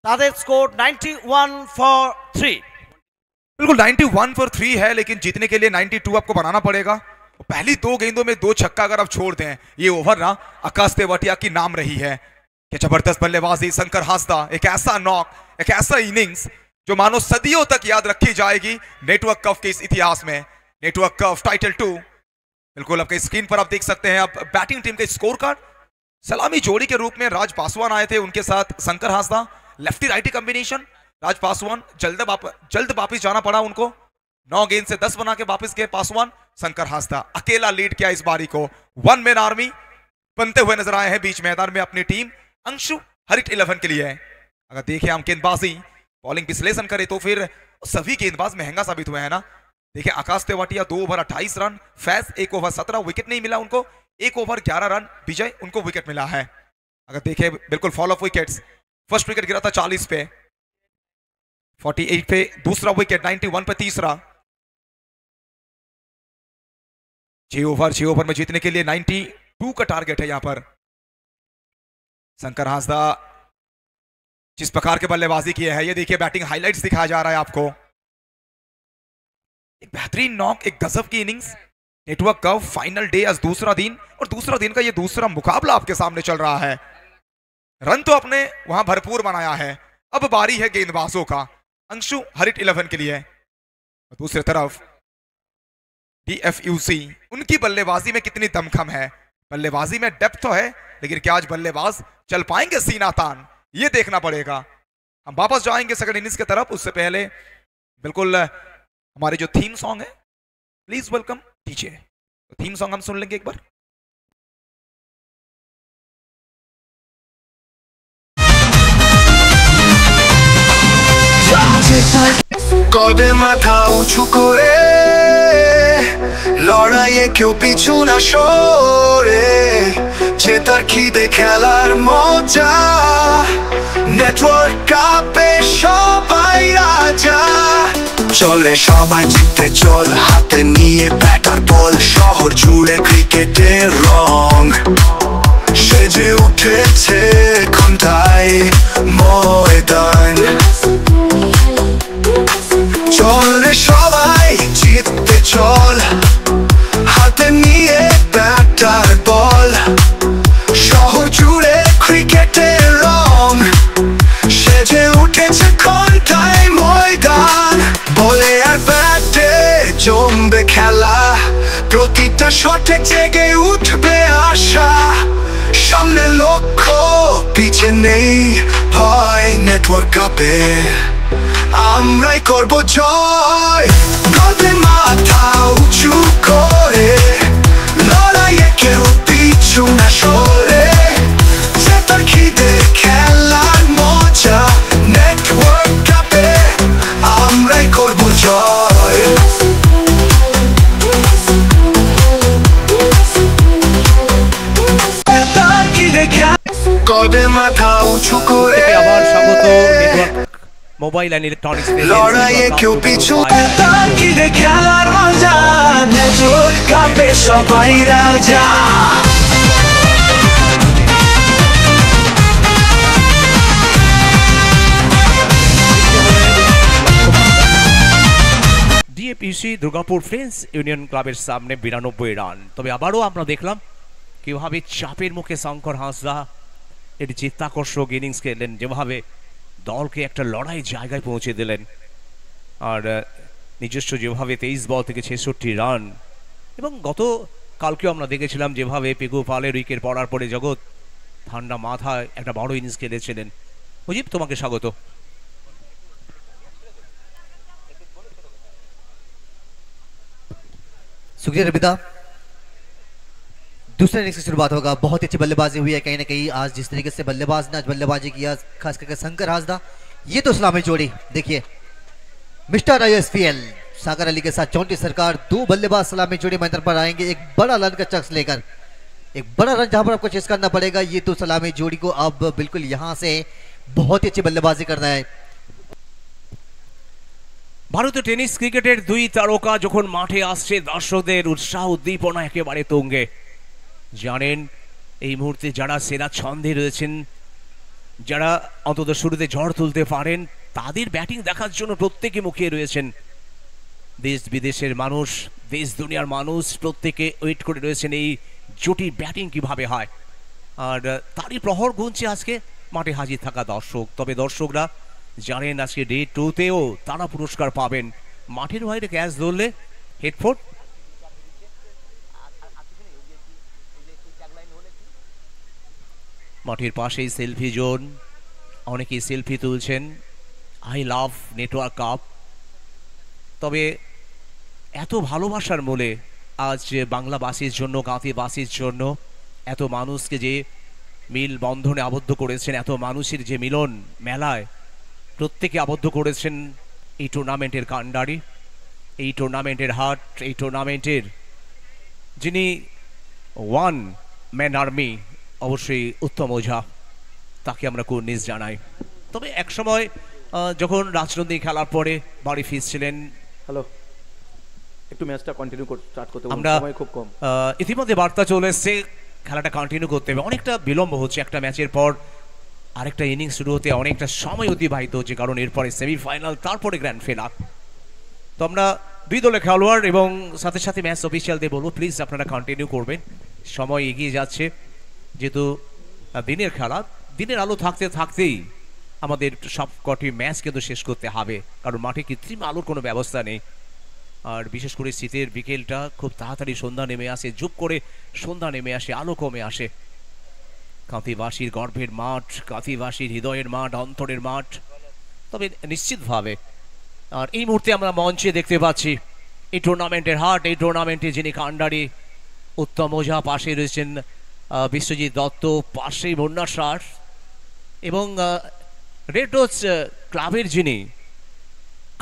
তাদের স্কোর 91 for 3। बिल्कुल 91 for 3 है, लेकिन जीतने के लिए 92 आपको बनाना पड़ेगा। पहली 2 गेंदों में 2 छक्का अगर आप छोड़ दें, ये ओवर ना आकाश तेवाटिया की नाम रही है कि जबरदस्त बल्लेबाजी शंकर हासदा। एक ऐसा नॉक, एक ऐसा इनिंग्स जो मानो सदियों तक याद रखी जाएगी नेटवर्क कप के इस इतिहास में। नेटवर्क कप टाइटल 2 बिल्कुल आपके स्क्रीन पर आप देख सकते हैं। अब बैटिंग टीम का स्कोर कार्ड, सलामी जोड़ी के रूप में राज पासवान आए थे, उनके साथ Shankar Hansda, lefty righty combination. Raj Paswan जल्द वापिस जाना पड़ा उनको, 9 गेंद से 10 बना के वापिस गए पासवान। शंकर हासदा अकेला लीड किया इस बारी को। 1 मैन आर्मी बनते हुए नजर आए हैं बीच मैदान में अपनी टीम अंशु हरिट 11 के लिए। अगर देखें हम गेंदबाजी बॉलिंग विश्लेषण करें तो फिर सभी गेंदबाज महंगा साबित हुए हैं ना। देखिए Akash Tewatia 2 over 28 run, Faiz 1 over 17, wicket नहीं मिला उनको। 1 ओवर 11 रन, विजय उनको विकेट मिला है। अगर देखें बिल्कुल fall of wickets, first wicket गिरा था 40 पे, 48 पे दूसरा विकेट, 91 पे तीसरा। 6 ओवर में जीतने के लिए 92 का टारगेट है यहां पर। शंकर हासदा जिस प्रकार के बल्लेबाजी किए हैं, ये देखिए बैटिंग हाइलाइट्स दिखाया जा रहा है आपको। एक बेहतरीन नॉक, एक गजब की इनिंग्स। नेटवर्क का फाइनल डे, आज दूसरा दिन, और दूसरा दिन का ये दूसरा मुकाबला आपके सामने चल रहा है। रन तो आपने वहां भरपूर बनाया है, अब बारी है गेंदबाजों का। अंशु हरिट 11 के लिए, दूसरी तरफ DFUC, उनकी बल्लेबाजी में कितनी दमखम है। बल्लेबाजी में डेप्थ तो है, लेकिन क्या आज बल्लेबाज चल पाएंगे सीना तान, ये देखना पड़ेगा। हम वापस जाएंगे सेकंड इनिंग्स की तरफ, उससे पहले बिल्कुल हमारे जो थीम सॉन्ग है, प्लीज वेलकम डीजे। तो थीम सॉन्ग हम सुन लेंगे एक बार। কবে মাথা উঁচু করে লড়াইয়ে কেউ পিছু না সরে, জেতার খিদে খেলার মজা, নেটওয়ার্ক কাপে সবাই রাজা। চলে সবাই জিততে চল, হাতে নিয়ে ব্যাটার বল, শহর জুড়ে ক্রিকেটের রং সেজে উঠেছে ঘন্টায় ময়দান। চলে সবাই জিততে চল, হাতে নিয়ে ব্যাটার বল, শহর জুড়ে ক্রিকেটের রং সেজে উঠেছে ঘন্টায় ময়দান। বলে আর ব্যাটে জমবে খেলা, প্রতিটা শটে জেগে উঠবে আশা। সামনে লক্ষ্য, পিছে নেই ভয়, নেটওয়ার্ক কাপে আমরাই করব জয়। গর্বে মাথা উঁচু করে লড়াইয়ে কেউ পিছু না সরে, জেতার খিদে খেলার মজা, নেটওয়ার্ক কাপে আমরাই করব জয়। কবে মাথা উঁচু করে আবার স্বাগত নেটওয়ার্ক মোবাইল অ্যান্ড ইলেকট্রনিক্স লড়াইয়ে কেউ পিছু তার খিদে খেলার মজা, নেটওয়ার্ক কাপে সবাই রাজা। DFUC দুর্গাপুর ফ্রেন্ডস ইউনিয়ন ক্লাবের সামনে 92 রান। তবে আবারও আমরা দেখলাম কিভাবে চাপের মুখে শঙ্কর হাঁসদা এটি চিত্তাকর্ষক ইনিংস খেললেন, যেভাবে দলকে একটা লড়াই জায়গায় পৌঁছে দিলেন। আর নিজস্ব যেভাবে 23 বল থেকে 66 রান, এবং গত কালকেও আমরা দেখেছিলাম যেভাবে পিকু পালের উইকেট পড়ার পরে জগৎ ঠান্ডা মাথায় একটা বড় ইনিংস খেলেছিলেন। মুজিব, তোমাকে স্বাগত। शुक्रिया रबिता। दूसरे इनिंग्स की शुरुआत होगा, बहुत ही अच्छी बल्लेबाजी हुई है। कहीं ना कहीं आज जिस तरीके से बल्लेबाज ने आज बल्लेबाजी किया, खास करके शंकर हासदा, ये तो सलामी जोड़ी। देखिए मिस्टर ISPL सागर अली के साथ चौंटी सरकार, दो बल्लेबाज सलामी जोड़ी मैदान पर आएंगे, एक बड़ा रन का चक्स लेकर, एक बड़ा रन जहां पर आपको चेस करना पड़ेगा। ये तो सलामी जोड़ी को अब बिल्कुल यहां से बहुत ही अच्छी बल्लेबाजी करना है। ভারতীয় টেনিস ক্রিকেটের দুই তারকা যখন মাঠে আসছে, দর্শকদের উৎসাহ উদ্দীপনা একেবারে তুঙ্গে। জানেন এই মুহূর্তে যারা সেরা ছন্দে রয়েছেন, যারা অন্তত শুরুতে ঝড় তুলতে পারেন, তাদের ব্যাটিং দেখার জন্য প্রত্যেকে মুখিয়ে রয়েছেন। দেশ বিদেশের মানুষ, দেশ দুনিয়ার মানুষ প্রত্যেকে ওয়েট করে রয়েছেন এই জুটি ব্যাটিং কিভাবে হয়। আর তারই প্রহর গুনছে আজকে মাঠে হাজির থাকা দর্শক। তবে দর্শকরা জানেন আজকে ডে 2তেও তারা পুরস্কার পাবেন। মাঠের বাইরে ক্যাচ ধরলে হেডফোন, মাঠের পাশেই সেলফি জোন, অনেকেই সেলফি তুলছেন। I love network cup. তবে এত ভালোবাসার মূলে আজ বাংলাবাসীর জন্য, গাঁথিবাসীর জন্য এত মানুষকে যে মিল বন্ধনে আবদ্ধ করেছেন, এত মানুষের যে মিলন মেলায় প্রত্যেকে আবদ্ধ করেছেন এই টুর্নামেন্টের কাণ্ডারি, এই টুর্নামেন্টের হার্ট, এই টুর্নামেন্টের যিনি ওয়ান ম্যান আর্মি, অবশ্যই উত্তম ওঝা, তাকে আমরা কুর্নিশ জানাই। তবে একসময় যখন রাজনন্দিনী খেলার পরে বাড়ি ফিরছিলেন, হ্যালো, একটু ম্যাচটা কন্টিনিউ স্টার্ট করতে বলুন, আমরা সময় খুব কম। ইতিমধ্যে বার্তা চলে এসছে খেলাটা কন্টিনিউ করতে হবে। অনেকটা বিলম্ব হচ্ছে, একটা ম্যাচের পর আরেকটা ইনিংস শুরু হতে অনেকটা সময় অতিবাহিত হচ্ছে, কারণ এরপরে সেমিফাইনাল, তারপরে গ্র্যান্ড ফিনাল। তো আমরা দুই দলের খেলোয়াড় এবং সাথে সাথে ম্যাচ অফিসিয়ালদের বলবো প্লিজ আপনারা কন্টিনিউ করবেন, সময় এগিয়ে যাচ্ছে, যেহেতু দিনের খেলা, দিনের আলো থাকতে থাকতেই আমাদের সব কটি ম্যাচ কিন্তু শেষ করতে হবে, কারণ মাঠে কৃত্রিম আলোর কোনো ব্যবস্থা নেই। আর বিশেষ করে শীতের বিকেলটা খুব তাড়াতাড়ি সন্ধ্যা নেমে আসে, যুগ করে সন্ধ্যা নেমে আসে, আলো কমে আসে। কাঁথিবাসীর গর্ভের মাঠ, কাঁথিবাসীর হৃদয়ের মাঠ, অন্তরের মাঠ, তবে নিশ্চিতভাবে। আর এই মুহূর্তে আমরা মঞ্চে দেখতে পাচ্ছি এই টুর্নামেন্টের হার্ট, এই টুর্নামেন্টে যিনি কাণ্ডারি, উত্তম ওঝা, পাশে রয়েছেন বিশ্বজিৎ দত্ত, পাশেই বন্যা সার, এবং রেড রোজ ক্লাবের যিনি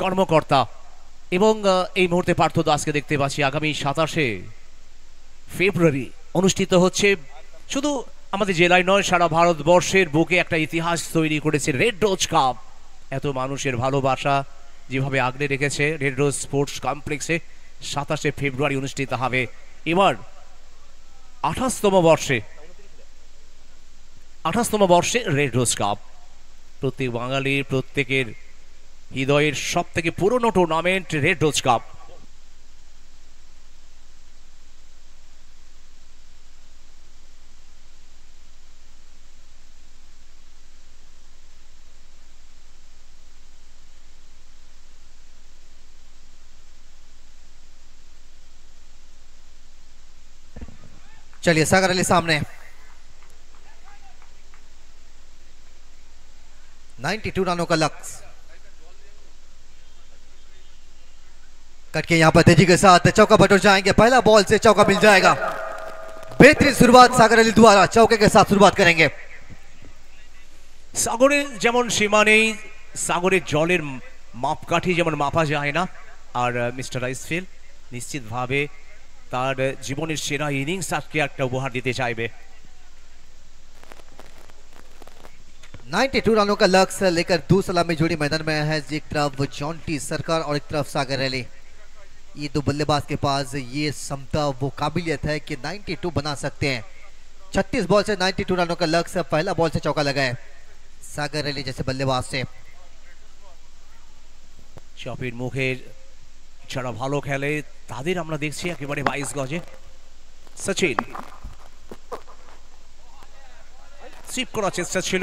কর্মকর্তা, এবং এই মুহূর্তে পার্থ দাসকে দেখতে পাচ্ছি। আগামী 27শে ফেব্রুয়ারি অনুষ্ঠিত হচ্ছে, শুধু আমাদের জেলায় নয় সারা ভারতবর্ষের বুকে একটা ইতিহাস তৈরি করেছে রেড রোজ কাপ। এত মানুষের ভালোবাসা যেভাবে আগলে রেখেছে রেড রোজ স্পোর্টস কমপ্লেক্সে 27শে ফেব্রুয়ারি অনুষ্ঠিত হবে এবার 28তম বর্ষে রেড রোজ কাপ। প্রত্যেক বাঙালির, প্রত্যেকের হৃদয়ের সব থেকে পুরনো টুর্নামেন্ট রেড রোজ কাপ। चलिए सागर अली सामने 92 रनों का लक्ष्य। कट के यहां पर तेजी के साथ चौका बटोर जाएंगे, पहला बॉल से चौका मिल जाएगा। बेहतरीन शुरुआत सागर अली द्वारा, चौके के साथ शुरुआत करेंगे। সাগরের যেমন সীমা নেই, সাগরের জলের মাপকাঠি যেমন মাপা যায় না, আর মিস্টার রাইসফিল্ড নিশ্চিতভাবে তার জীবনের সেরা ইনিংস আজকে একটা উপহার দিতে চাইবে। 92 रनों का लक्ष्य लेकर दो सलामी जोड़ी मैदान में है। एक तरफ जॉन्टी सरकार और एक तरफ सागर अली। ये दो बल्लेबाज के पास ये क्षमता, वो काबिलियत है कि 92 बना सकते हैं। 36 बॉल से 92 रनों का लक्ष्य, पहला बॉल से चौका लगा है सागर अली जैसे बल्लेबाज से। চাপের মুখে যারা ভালো খেলে তাদের আমরা দেখছি একেবারে 22 গজে। সচিন সুইপ করার চেষ্টা ছিল,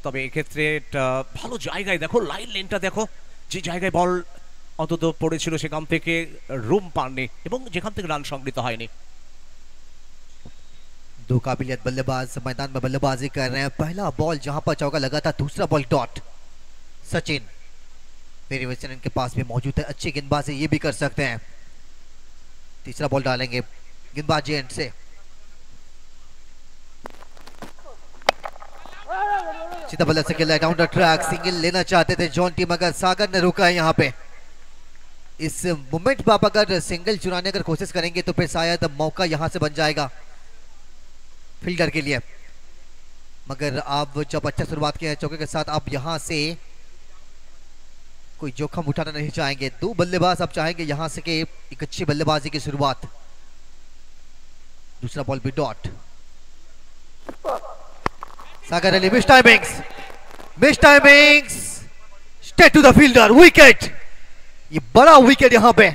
তবে এক্ষেত্রে একটা ভালো জায়গায় দেখো, লাইন লেনটা দেখো, যে জায়গায় বল অন্তত পড়েছিল সেখান থেকে রুম পাননি এবং যেখান থেকে রান সংগৃহীত হয়নি। दो काबिलियत बल्लेबाज मैदान में बल्लेबाजी कर रहे हैं। पहला बॉल जहां पर चौका लगा था, दूसरा बॉल डॉट। सचिन वेरिएशन इनके पास भी मौजूद है, अच्छी गेंदबाजी ये भी कर सकते हैं। तीसरा बॉल डालेंगे गेंदबाजी एंड से। सीधा बल्ले से खेला डाउन द ट्रैक, सिंगल लेना चाहते थे जॉन टीम, मगर सागर ने रोका है यहाँ पे। इस मोमेंट पर आप अगर सिंगल चुराने अगर कोशिश करेंगे तो फिर शायद मौका यहां से बन जाएगा फील्डर के लिए। मगर आप जब अच्छा शुरुआत किया है चौके के साथ, आप यहां से कोई जोखिम उठाना नहीं चाहेंगे। दो बल्लेबाज आप चाहेंगे यहां से कि एक अच्छी बल्लेबाजी की शुरुआत। दूसरा बॉल भी dot. Sagar Ali miss timings straight to the fielder, wicket. ये बड़ा विकेट यहां पे।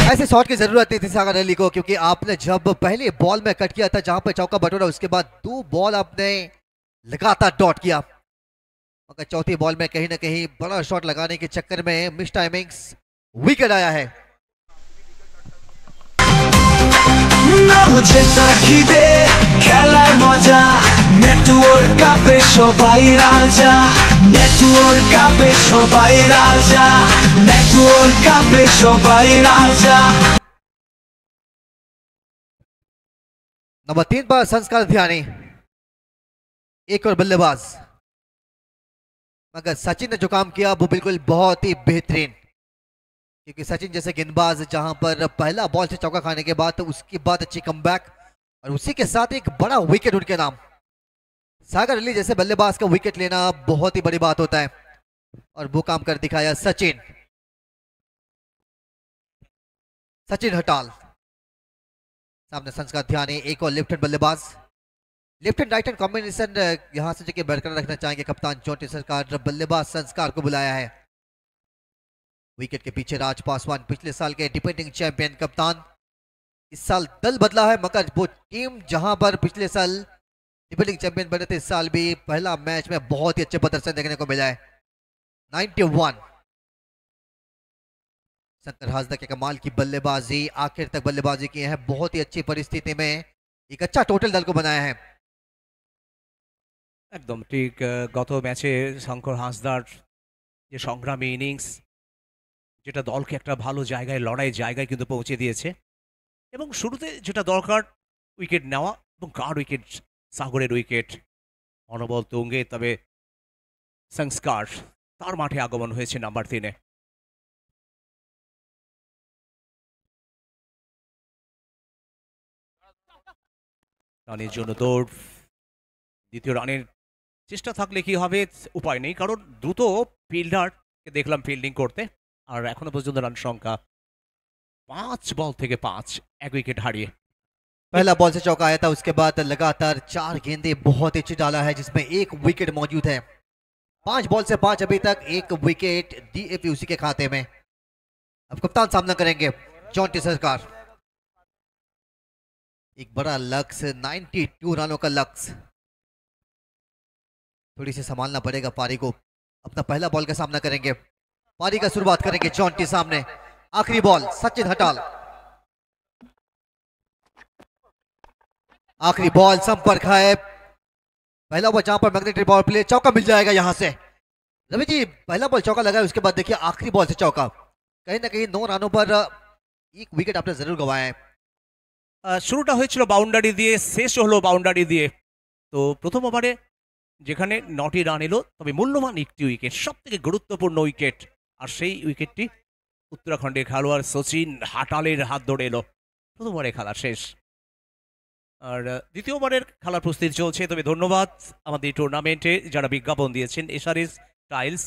ऐसे शॉट की जरूरत नहीं थी सागर अली को, क्योंकि आपने जब पहले बॉल में कट किया था जहां पे चौका बटोरा, उसके बाद दो बॉल आपने लगातार डॉट किया, मगर चौथी बॉल में कहीं ना कहीं बड़ा शॉट लगाने के चक्कर में मिस टाइमिंग्स विकेट आया है। খেলার মজা নেটওয়ার্ক কাপে সবাই রাজা, নেটওয়ার্ক কাপে সবাই রাজা, নেটওয়ার্ক কাপে সবাই রাজা। नंबर 3 पर संस्कार ध्यानी, एक और बल्लेबाज, मगर सचिन ने जो काम किया वो बिल्कुल बहुत ही बेहतरीन, क्योंकि सचिन जैसे गेंदबाज जहां पर पहला बॉल से चौका खाने के बाद तो उसके बाद अच्छी कमबैक और उसी के साथ एक बड़ा विकेट उनके नाम। सागर अली जैसे बल्लेबाज का विकेट लेना बहुत ही बड़ी बात होता है और वो काम कर दिखाया सचिन। सचिन हटाल सामने संस्कार ध्यानी, एक और लेफ्ट हैंड बल्लेबाज। Left and right hand combination यहां से जगह बरकरार रखना चाहेंगे कप्तान जॉन्टी सरकार। बल्लेबाज संस्कार को बुलाया है। विकेट के पीछे राज पासवान, पिछले साल के डिफेंडिंग चैंपियन कप्तान। इस साल दल बदला है मगर वो टीम जहां पर पिछले साल डिफेंडिंग चैंपियन बने थे, इस साल भी पहला मैच में बहुत ही अच्छे प्रदर्शन देखने को मिला है। 91। शंकर हासदा के कमाल की बल्लेबाजी, आखिर तक बल्लेबाजी की है, बहुत ही अच्छी परिस्थिति में एक अच्छा टोटल दल को बनाया है। একদম ঠিক গত ম্যাচে শঙ্কর হাঁসদার যে সংগ্রামী ইনিংস, যেটা দলকে একটা ভালো জায়গায় লড়াই জায়গায় কিন্তু পৌঁছে দিয়েছে, এবং শুরুতে যেটা দরকার উইকেট নেওয়া এবং গার্ড উইকেট, সাগরের উইকেট অনবল তুঙ্গে, তবে সংস্কার তার মাঠে আগমন হয়েছে নাম্বার 3-এ। রানের জন্য দৌড়, দ্বিতীয় রানের চেষ্টা থাকলে কি হবে, উপায় নেই, কারণ দ্রুত ফিল্ডারকে দেখলাম ফিল্ডিং করতে। আর এখনো পর্যন্ত রান সংখ্যা 5 বল থেকে 5, 1 উইকেট হারিয়ে। पहला बॉल से चौका आया था, उसके बाद लगातार 4 गेंदे बहुत अच्छी डाला है जिसमें 1 विकेट मौजूद है। 5 बॉल से 5 अभी तक 1 विकेट डीएफयूसी के खाते में। अब कप्तान सामना करेंगे जॉन्टी सरकार। एक बड़ा लक्ष्य, 92 रनों का लक्ष्य, थोड़ी सी संभालना पड़ेगा पारी को। अपना पहला बॉल का सामना करेंगे, पारी का शुरुआत करेंगे जॉन्टी सामने। आखिरी बॉल सचिन हटाल, आखिरी बॉल संपर्क है। पहला बॉल जहां पर मैग्नेटिक पावर प्ले, चौका मिल जाएगा यहां से। रवि जी, पहला बॉल चौका लगा है, उसके बाद देखिए आखिरी बॉल से चौका। कहीं ना कहीं 9 रनों पर 1 विकेट आपने जरूर गंवाया है। শুরুটা হয়েছিল বাউন্ডারি দিয়ে, শেষ হলো বাউন্ডারি দিয়ে। তো প্রথম ওভারে যেখানে 9টি রান এলো, তবে মূল্যবান একটি উইকেট, সব থেকে গুরুত্বপূর্ণ উইকেট, আর সেই উইকেটটি উত্তরাখণ্ডের খেলোয়াড় সচিন হাটালের হাত ধরে এলো। প্রথম ওভারে খেলা শেষ, আর দ্বিতীয় ওভারের খেলার প্রস্তুতি চলছে। তবে ধন্যবাদ আমাদের টুর্নামেন্টে যারা বিজ্ঞাপন দিয়েছেন, SRS tiles,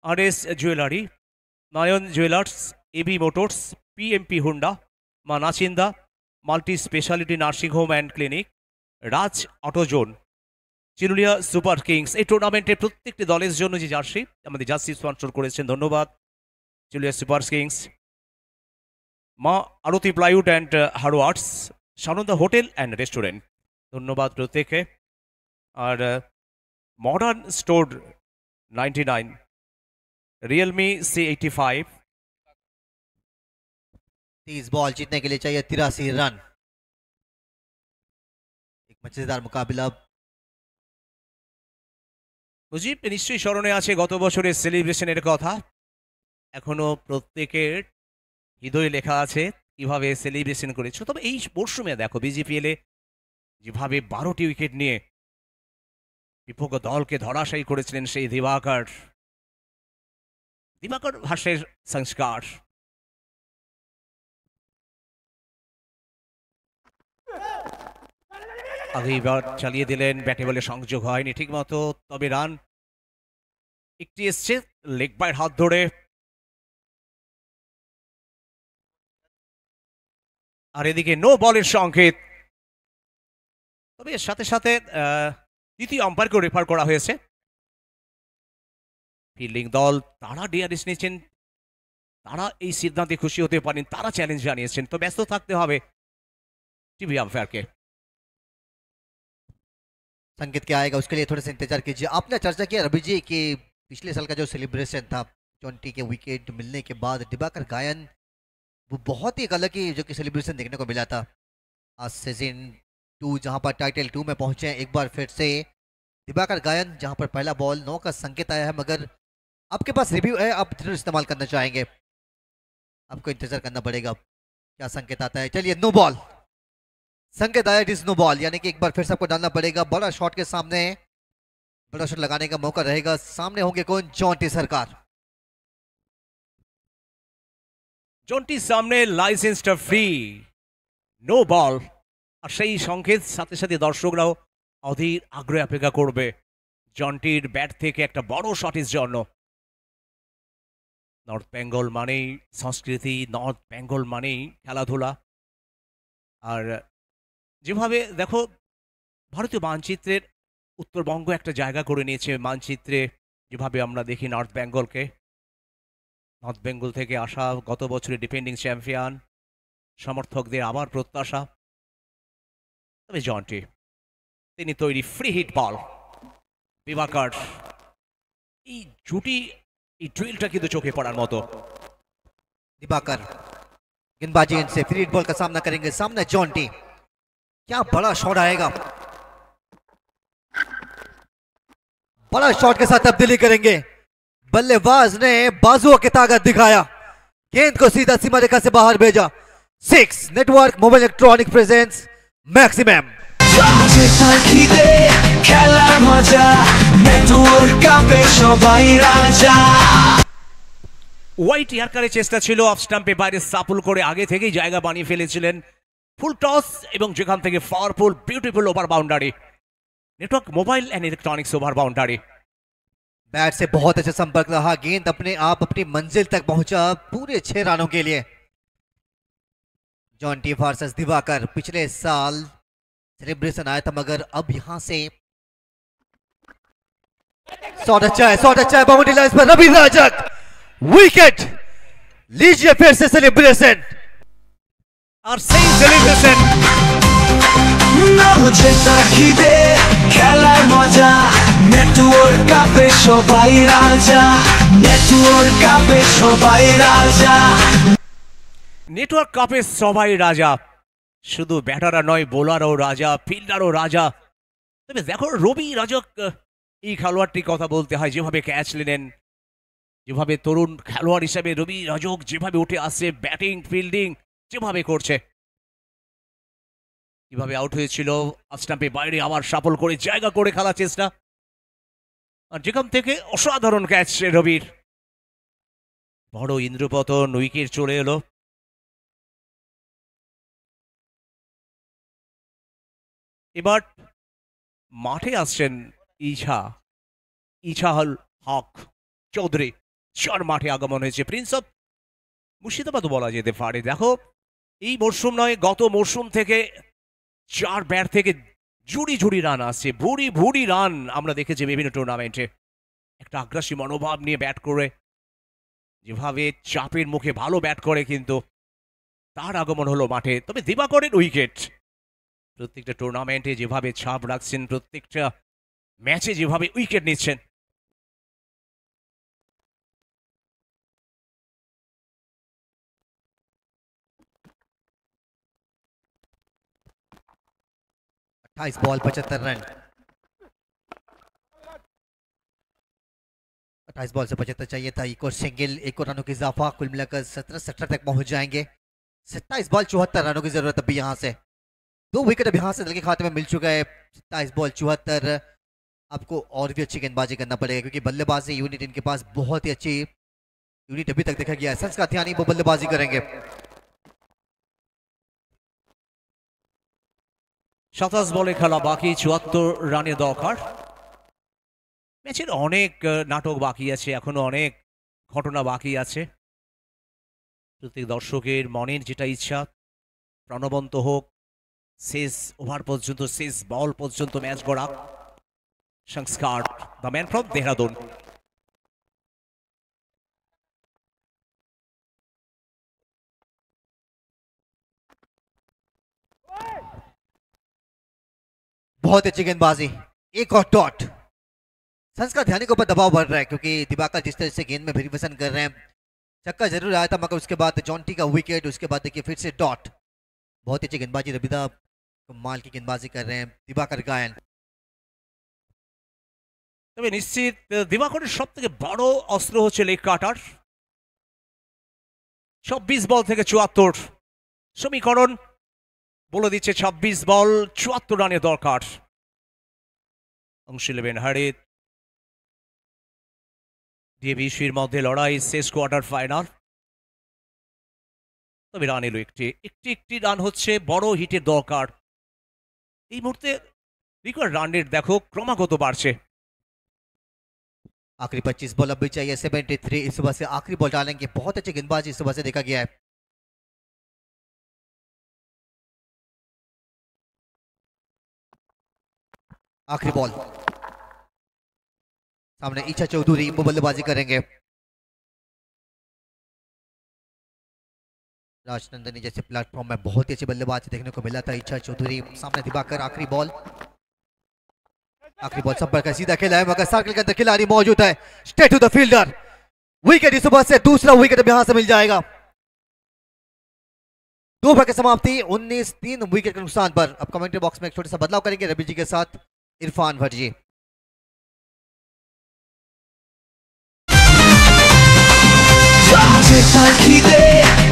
RS jewellery, Nayan jewellers, AB motors, PMP Honda, মা Nachinda multi speciality nursing home and clinic, Raj autozone, Chirulia super kings. এই টুর্নামেন্টের প্রত্যেকটি দলের জন্য যে জার্সি, আমাদের জার্সি স্পন্সর করেছেন, ধন্যবাদ চিরুলিয়া সুপার কিংস, মা Aarti plywood and hardwares, Sananda hotel and restaurant, ধন্যবাদ প্রত্যেকে। আর modern store 99, Realme C85। 30 ball जीतने के लिए चाहिए 83 रन। एक मजेदार मुकाबला। মুজিব নিশ্চয়ই স্মরণে আছে গত বছরের সেলিব্রেশনের কথা, এখনো প্রত্যেকের হৃদয়ে লেখা আছে কিভাবে সেলিব্রেশন করেছিল। তবে এই মরশুমে দেখো বিজিপিএলে যেভাবে 12টি উইকেট নিয়ে বিপক্ষ দলকে ধরাশায়ী করেছিলেন সেই দিবাকর ভার্সেস সংস্কার। আগেইবার চালিয়ে দিলেন, ব্যাটে বলে সংযোগ হয়নি ঠিক মতো, তবে রান একটি এসছে লেগ বাইয়ের হাত ধরে। আর এদিকে নো বলের সংকেত, তবে এর সাথে সাথে দ্বিতীয় আম্পায়ারকেও রেফার করা হয়েছে। ফিল্ডিং দল তারা ডিআরএস নিয়েছেন, তারা এই সিদ্ধান্তে খুশি হতে পারেন, তারা চ্যালেঞ্জ জানিয়েছেন, তো ব্যস্ত থাকতে হবে টিভি আম্পায়ারকে। संकेत क्या आएगा उसके लिए थोड़ा सा इंतजार कीजिए। आपने चर्चा किया रवि जी कि पिछले साल का जो सेलिब्रेशन था 20 के विकेट मिलने के बाद, दिवाकर गायन, वो बहुत ही एक अलग ही जो कि सेलिब्रेशन देखने को मिला था। आज सीजन 2 जहां पर टाइटल 2 में पहुंचे हैं, एक बार फिर से दिवाकर गायन, जहां पर पहला बॉल 9 का संकेत आया है, मगर आपके पास रिव्यू है, आप जरूर इस्तेमाल करना चाहेंगे, आपको इंतजार करना पड़ेगा क्या संकेत आता है। चलिए नो बॉल संकेत आया, इट इज नो बॉल, यानी कि एक बार फिर से आपको डालना पड़ेगा। बड़ा शॉट के सामने बड़ा शॉट लगाने का मौका रहेगा। सामने होंगे कौन? जॉन्टी सरकार। জন্টির সামনে লাইসেন্সটা ফ্রি, নো বল। আর সেই সংকেত সাথে সাথে দর্শকরাও অধীর আগ্রহে অপেক্ষা করবে জন্টির ব্যাট থেকে একটা বড় শটের জন্য। নর্থ বেঙ্গল মানেই সংস্কৃতি, নর্থ বেঙ্গল মানেই খেলাধুলা। আর যেভাবে দেখো ভারতীয় মানচিত্রের উত্তরবঙ্গ একটা জায়গা করে নিয়েছে মানচিত্রে, যেভাবে আমরা দেখি নর্থ বেঙ্গলকে। নর্থ বেঙ্গল থেকে আসা গত বছরের ডিফেন্ডিং চ্যাম্পিয়ন, সমর্থকদের আবার প্রত্যাশা। তবে জন্টি তিনি তৈরি, ফ্রি হিট বল দিবাকর। এই জুটি, এই ড্রিলটা কিন্তু চোখে পড়ার মতো। दिवाकर गेंदबाजी इनसे फ्री हिट बॉल का सामना करेंगे, सामने जॉन्टी, क्या बड़ा शॉट आएगा, बड़ा शॉट के साथ तब्दीली करेंगे। बल्लेबाज ने बाजुओं की ताकत दिखाया, गेंद को सीधा सीमा रेखा से बाहर भेजा। 6 network mobile electronic presence maximum. খিদে খেলার মজা নেটওয়ার্ক কাপে সবাই রাজা। হোয়াইট ইয়ার্কারের চেষ্টা ছিল অফ স্টাম্পে বাইরে সাপুল করে আগে থেকেই জায়গা বানিয়ে ফেলেছিলেন। ফুল টস এবং যেখান থেকে powerful beautiful over boundary. Network mobile and electronics over boundary. Bat से बहुत अच्छा संपर्क रहा, गेंद अपने आप अपनी मंजिल तक पहुंचा पूरे 6 रनों के लिए। जॉन्टी वर्सेस दिवाकर, पिछले साल सेलिब्रेशन आया था मगर अब यहां से शॉट अच्छा है बाउंड्री लाइन पर रवि राजक, विकेट। लीजिए फिर से सेलिब्रेशन, और सही सेलिब्रेशन। যেটা খিদে খেলার মজা নেটওয়ার্ক কাপে সবাই রাজা নেটওয়ার্ক কাপে সবাই রাজা। নেটওয়ার্ক কাপে সবাই রাজা, শুধু ব্যাটাররা নয়, বোলারও রাজা, ফিল্ডারও রাজা। তবে দেখো রবি রাজক, এই খেলোয়াড়টির কথা বলতে হয়, যেভাবে ক্যাচ নিলেন, যেভাবে তরুণ খেলোয়াড় হিসেবে রবি রাজক যেভাবে উঠে আসছে, ব্যাটিং ফিল্ডিং যেভাবে করছে। কিভাবে আউট হয়েছিল, স্টাম্পে বাইরে আবার সাফল করে জায়গা করে খেলার চেষ্টা, আর যেখান থেকে অসাধারণ ক্যাচ রবির। বড় ইন্দ্রপতন, উইকেট চলে এলো। এবার মাঠে আসছেন ইছাহাল হক চৌধুরী, চার মাঠে আগমন হয়েছে। প্রিন্স অফ মুর্শিদাবাদও বলা যেতে পারে। দেখো এই মরশুম নয়, গত মরশুম থেকে 4 ব্যাট থেকে জুড়ি রান আসছে, ভুড়ি রান আমরা দেখেছি বিভিন্ন টুর্নামেন্টে। একটা আগ্রাসী মনোভাব নিয়ে ব্যাট করে, যেভাবে চাপের মুখে ভালো ব্যাট করে, কিন্তু তার আগমন হলো মাঠে। তবে দিবাকরের উইকেট, প্রত্যেকটা টুর্নামেন্টে যেভাবে ছাপ রাখছেন, প্রত্যেকটা ম্যাচে যেভাবে উইকেট নিচ্ছেন। बॉल 75 रन, 28 बॉल से 75 चाहिए था। एक और सिंगल, एक और रनों की इजाफा, कुल मिलाकर 17 तक पहुंच जाएंगे। 27 बॉल 74 रनों की जरूरत अभी यहां से। 2 विकेट अभी यहां से दल के खाते में मिल चुका है। 27 बॉल 74, आपको और भी अच्छी गेंदबाजी करना पड़ेगा क्योंकि बल्लेबाजी यूनिट इनके पास बहुत ही अच्छी यूनिट अभी तक देखा गया है। संस्कार ध्यानी वो बल्लेबाजी करेंगे। 27 বলে খেলা বাকি, 74 রানের দরকার। ম্যাচের অনেক নাটক বাকি আছে, এখনো অনেক ঘটনা বাকি আছে। প্রত্যেক দর্শকের মনের যেটা ইচ্ছা, প্রাণবন্ত হোক, শেষ ওভার পর্যন্ত, শেষ বল পর্যন্ত ম্যাচ গড়া। সংস্কার, দ্য ম্যান ফ্রম দেহরাদুন। बहुत अच्छी गेंदबाजी, एक और डॉट। संस्कार ध्यानी के ऊपर दबाव बढ़ रहा है क्योंकि दिवाकर जिस तरह से गेंद में वेरिएशन कर रहे हैं। छक्का जरूर आया था मगर उसके बाद जॉन्टी का विकेट, उसके बाद देखिए फिर से डॉट। बहुत अच्छी गेंदबाजी, रबिदा कमाल की गेंदबाजी कर रहे हैं दिवाकर गायन। তবে নিশ্চিত দিবাকরের সব থেকে বড় অস্ত্র হচ্ছে লেগ কাটার। 26 বল থেকে 74 সমীকরণ বলে দিচ্ছে 26 বল 74 রানের দরকার। অংশ 11 হারিত ডিএভিসির মধ্যে লড়াই, শেষ কোয়ার্টার ফাইনাল। তবে রান এলো একটি রান হচ্ছে বড় হিটের দরকার। এই মুহূর্তে রিকোয়ার্ড রান রেট দেখো ক্রমাগত বাড়ছে। आखिरी 25 बॉल अब भी चाहिए। 73 इस सुबह से आखिरी बॉल डालेंगे। बहुत अच्छी गेंदबाजी इस सुबह से देखा गया है। आखिरी बॉल, सामने ईशा चौधरी वो बल्लेबाजी करेंगे। राजनंदनी जैसे प्लेटफॉर्म में बहुत ही अच्छी बल्लेबाजी देखने को मिला था ईशा चौधरी। सामने दिवाकर, आखिरी बॉल संपर्क का सीधा खेला है मगर सर्कल के अंदर खिलाड़ी मौजूद है। Straight to the fielder, wicket इस ओवर से दूसरा विकेट अब यहां से मिल जाएगा। 2 ओवर की समाप्ति 19-3 विकेट के नुकसान पर। अब कमेंट्री बॉक्स में एक छोटा सा बदलाव करेंगे रवि जी के साथ इरफान भट्ट जी।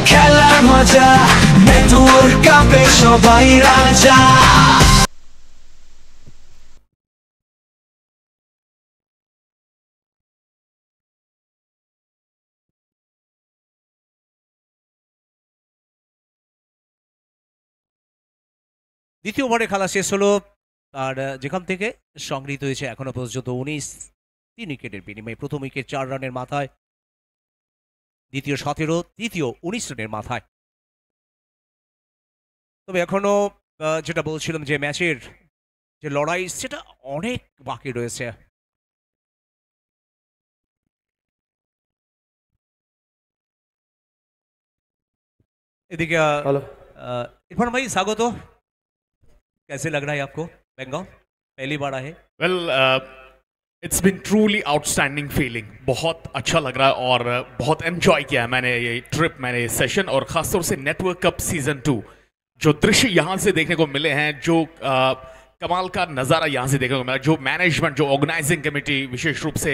খেলার মজা নেটওয়ার্ক কাপে সবাই রাজা। দ্বিতীয় ওভারে খেলা শেষ হলো আর যেখান থেকে সংগৃহীত হয়েছে এখনো পর্যন্ত 3 উইকেটের বিনিময়ে। প্রথম উইকেট 4 রানের মাথায়, দ্বিতীয় 17, তৃতীয় 19 রানের মাথায়। তবে এখনো যেটা বলছিলাম যে ম্যাচের যে লড়াই সেটা অনেক বাকি রয়েছে। এদিকে इरफान भाई स्वागत हो, कैसे लग रहा है आपको बेंगल, पहली बार आए? Well, it's been truly outstanding feeling. बहुत अच्छा लग रहा है और बहुत एंजॉय किया है मैंने ये ट्रिप, मैंने ये सेशन, और खासतौर से नेटवर्क कप सीजन 2 जो दृश्य यहाँ से देखने को मिले हैं, जो कमाल का नज़ारा यहाँ से देखने को मिला, जो मैनेजमेंट, जो ऑर्गेनाइजिंग कमेटी, विशेष रूप से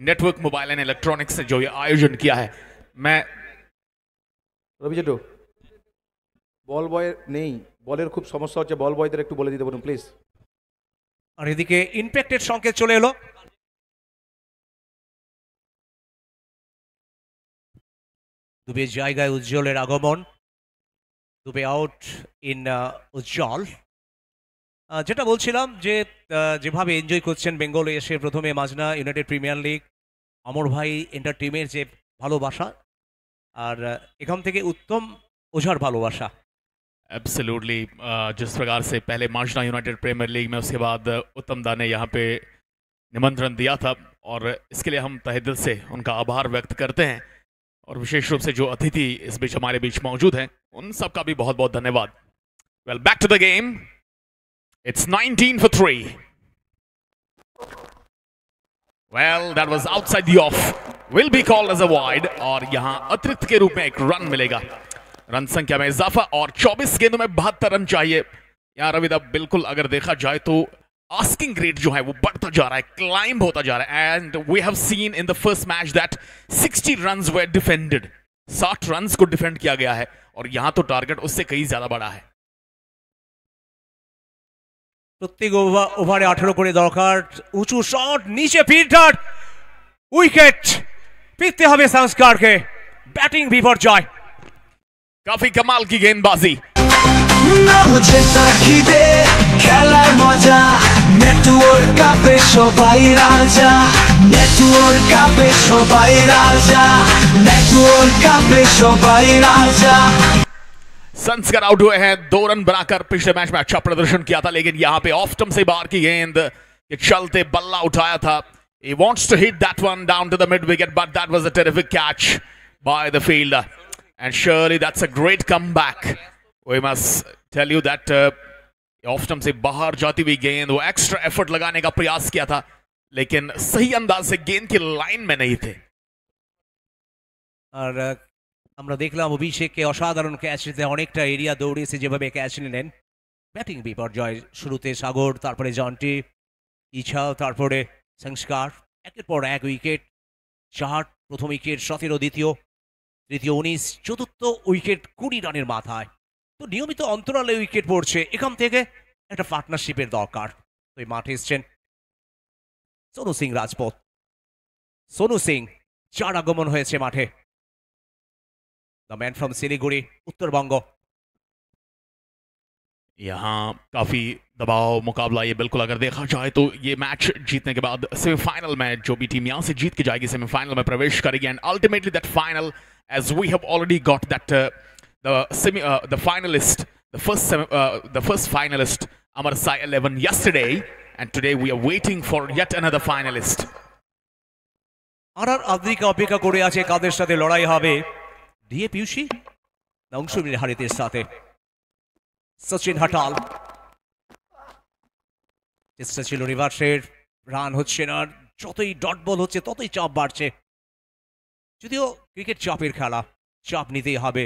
नेटवर्क मोबाइल एंड इलेक्ट्रॉनिक्स से जो ये आयोजन किया है, मैं রবি জেঠু বল বয় নেই, বলের খুব সমস্যা হচ্ছে, বল বয়দের একটু বলে দিতে বলুন প্লিজ। আর এদিকে ইনফেক্টেড সংকেত চলে এলো। দুবে জায়গায় উজ্জ্বলের আগমন, দুবে আউট ইন উজ্জ্বল। যেটা বলছিলাম যে যেভাবে এনজয় করছেন বেঙ্গলে এসে, প্রথমে মাজনা ইউনাইটেড প্রিমিয়ার লিগ, অমর ভাই এন্টারটেইনমেন্ট যে ভালোবাসা, আর এখান থেকে উত্তম ওঝার ভালোবাসা। एब्सोल्युटली जिस प्रकार से पहले माजना यूनाइटेड प्रीमियर लीग में, उसके बाद उत्तम दा ने यहाँ पे निमंत्रण दिया था, और इसके लिए हम तहे दिल से उनका आभार व्यक्त करते हैं, और विशेष रूप से जो अतिथि इस बीच हमारे बीच मौजूद हैं उन सब का भी बहुत बहुत धन्यवाद। Well, back to the game, it's 19 for 3। Well, that was outside the off, will be called as a wide, और यहाँ अतिरिक्त के रूप में एक रन मिलेगा। रन संख्या में इजाफा, और 24 गेंदों में 72 रन चाहिए। यार रविदा, बिल्कुल अगर देखा जाए तो आस्किंग रेट जो है वो बढ़ता जा रहा है, क्लाइंब होता जा रहा है, and we have seen in the first match that 60 runs were defended. 60 runs को डिफेंड किया गया है, और यहां तो टारगेट उससे कहीं ज्यादा बड़ा है। প্রত্যেক ওভারে 18 করে দরকার। উঁচু শট, নিচে ফিল্টার, উইকেট। ফিরতে হবে সংস্কারকে, ব্যাটিং বিপর্যয়। काफी कमाल की गेंदबाजी। मुझे ताकिदे খেলার মজা নেটওয়ার্ক কাপে সবাই রাজা, নেটওয়ার্ক কাপে সবাই রাজা, নেটওয়ার্ক কাপে সবাই রাজা। संस्कार आउट हुए हैं, 2 रन बनाकर। पिछले मैच में अच्छा प्रदर्शन किया था, लेकिन यहां पे ऑफ स्टंप से बाहर की गेंद के चलते बल्ला उठाया था। He wants to hit that one down to the mid wicket, but that was a terrific catch by the fielder. And surely that's a great comeback. We must tell you that off stump से बाहर जाती हुई गेंद, वो extra effort लगाने का प्रयास किया था, लेकिन सही अंदाज से गेंद की लाइन में नहीं थे। আর আমরা দেখলাম অভিষেককে অসাধারণ ক্যাচ নিতে, অনেকটা এরিয়া দৌড়িয়েছে, যেভাবে ক্যাচ নিলেন। ব্যাটিং বিপর্যয়, শুরুতে সাগর, তারপরে জন্টি, ইচ্ছা, তারপরে সংস্কার, একের পর এক উইকেট। 4 প্রথম উইকেট, 17 দ্বিতীয়, তৃতীয় 19, চতুর্থ উইকেট 20 রানের মাথায়। তো নিয়মিত অন্তরালে উইকেট পড়ছে, এখান থেকে একটা পার্টনারশিপের দরকার। তো এই মাঠে এসছেন সোনু সিং রাজপথ। সোনু সিং 4 আগমন হয়েছে মাঠে। The man from Siliguri, Uttar Banga. यहाँ काफी दबाव मुकाबला, ये बिल्कुल अगर देखा जाए तो ये मैच जीतने के बाद सेमीफाइनल में जो भी टीम यहाँ से जीत के जाएगी सेमीफाइनल में प्रवेश करेगी, and ultimately that final, as we have already got that the finalist, the first finalist Amar Sai 11 yesterday, and today we are waiting for yet another finalist. আর আদ্রিকা অপেক্ষা করে আছে কাদের সাথে লড়াই হবে, ডিএ পিউসি না অংশুমির হারিতের সাথে। সচিন হাটাল চেষ্টা ছিল রিভার্সের, রান হচ্ছে না, যতই ডট বল হচ্ছে ততই চাপ বাড়ছে। যদিও ক্রিকেট চাপের খেলা, চাপ নিতেই হবে,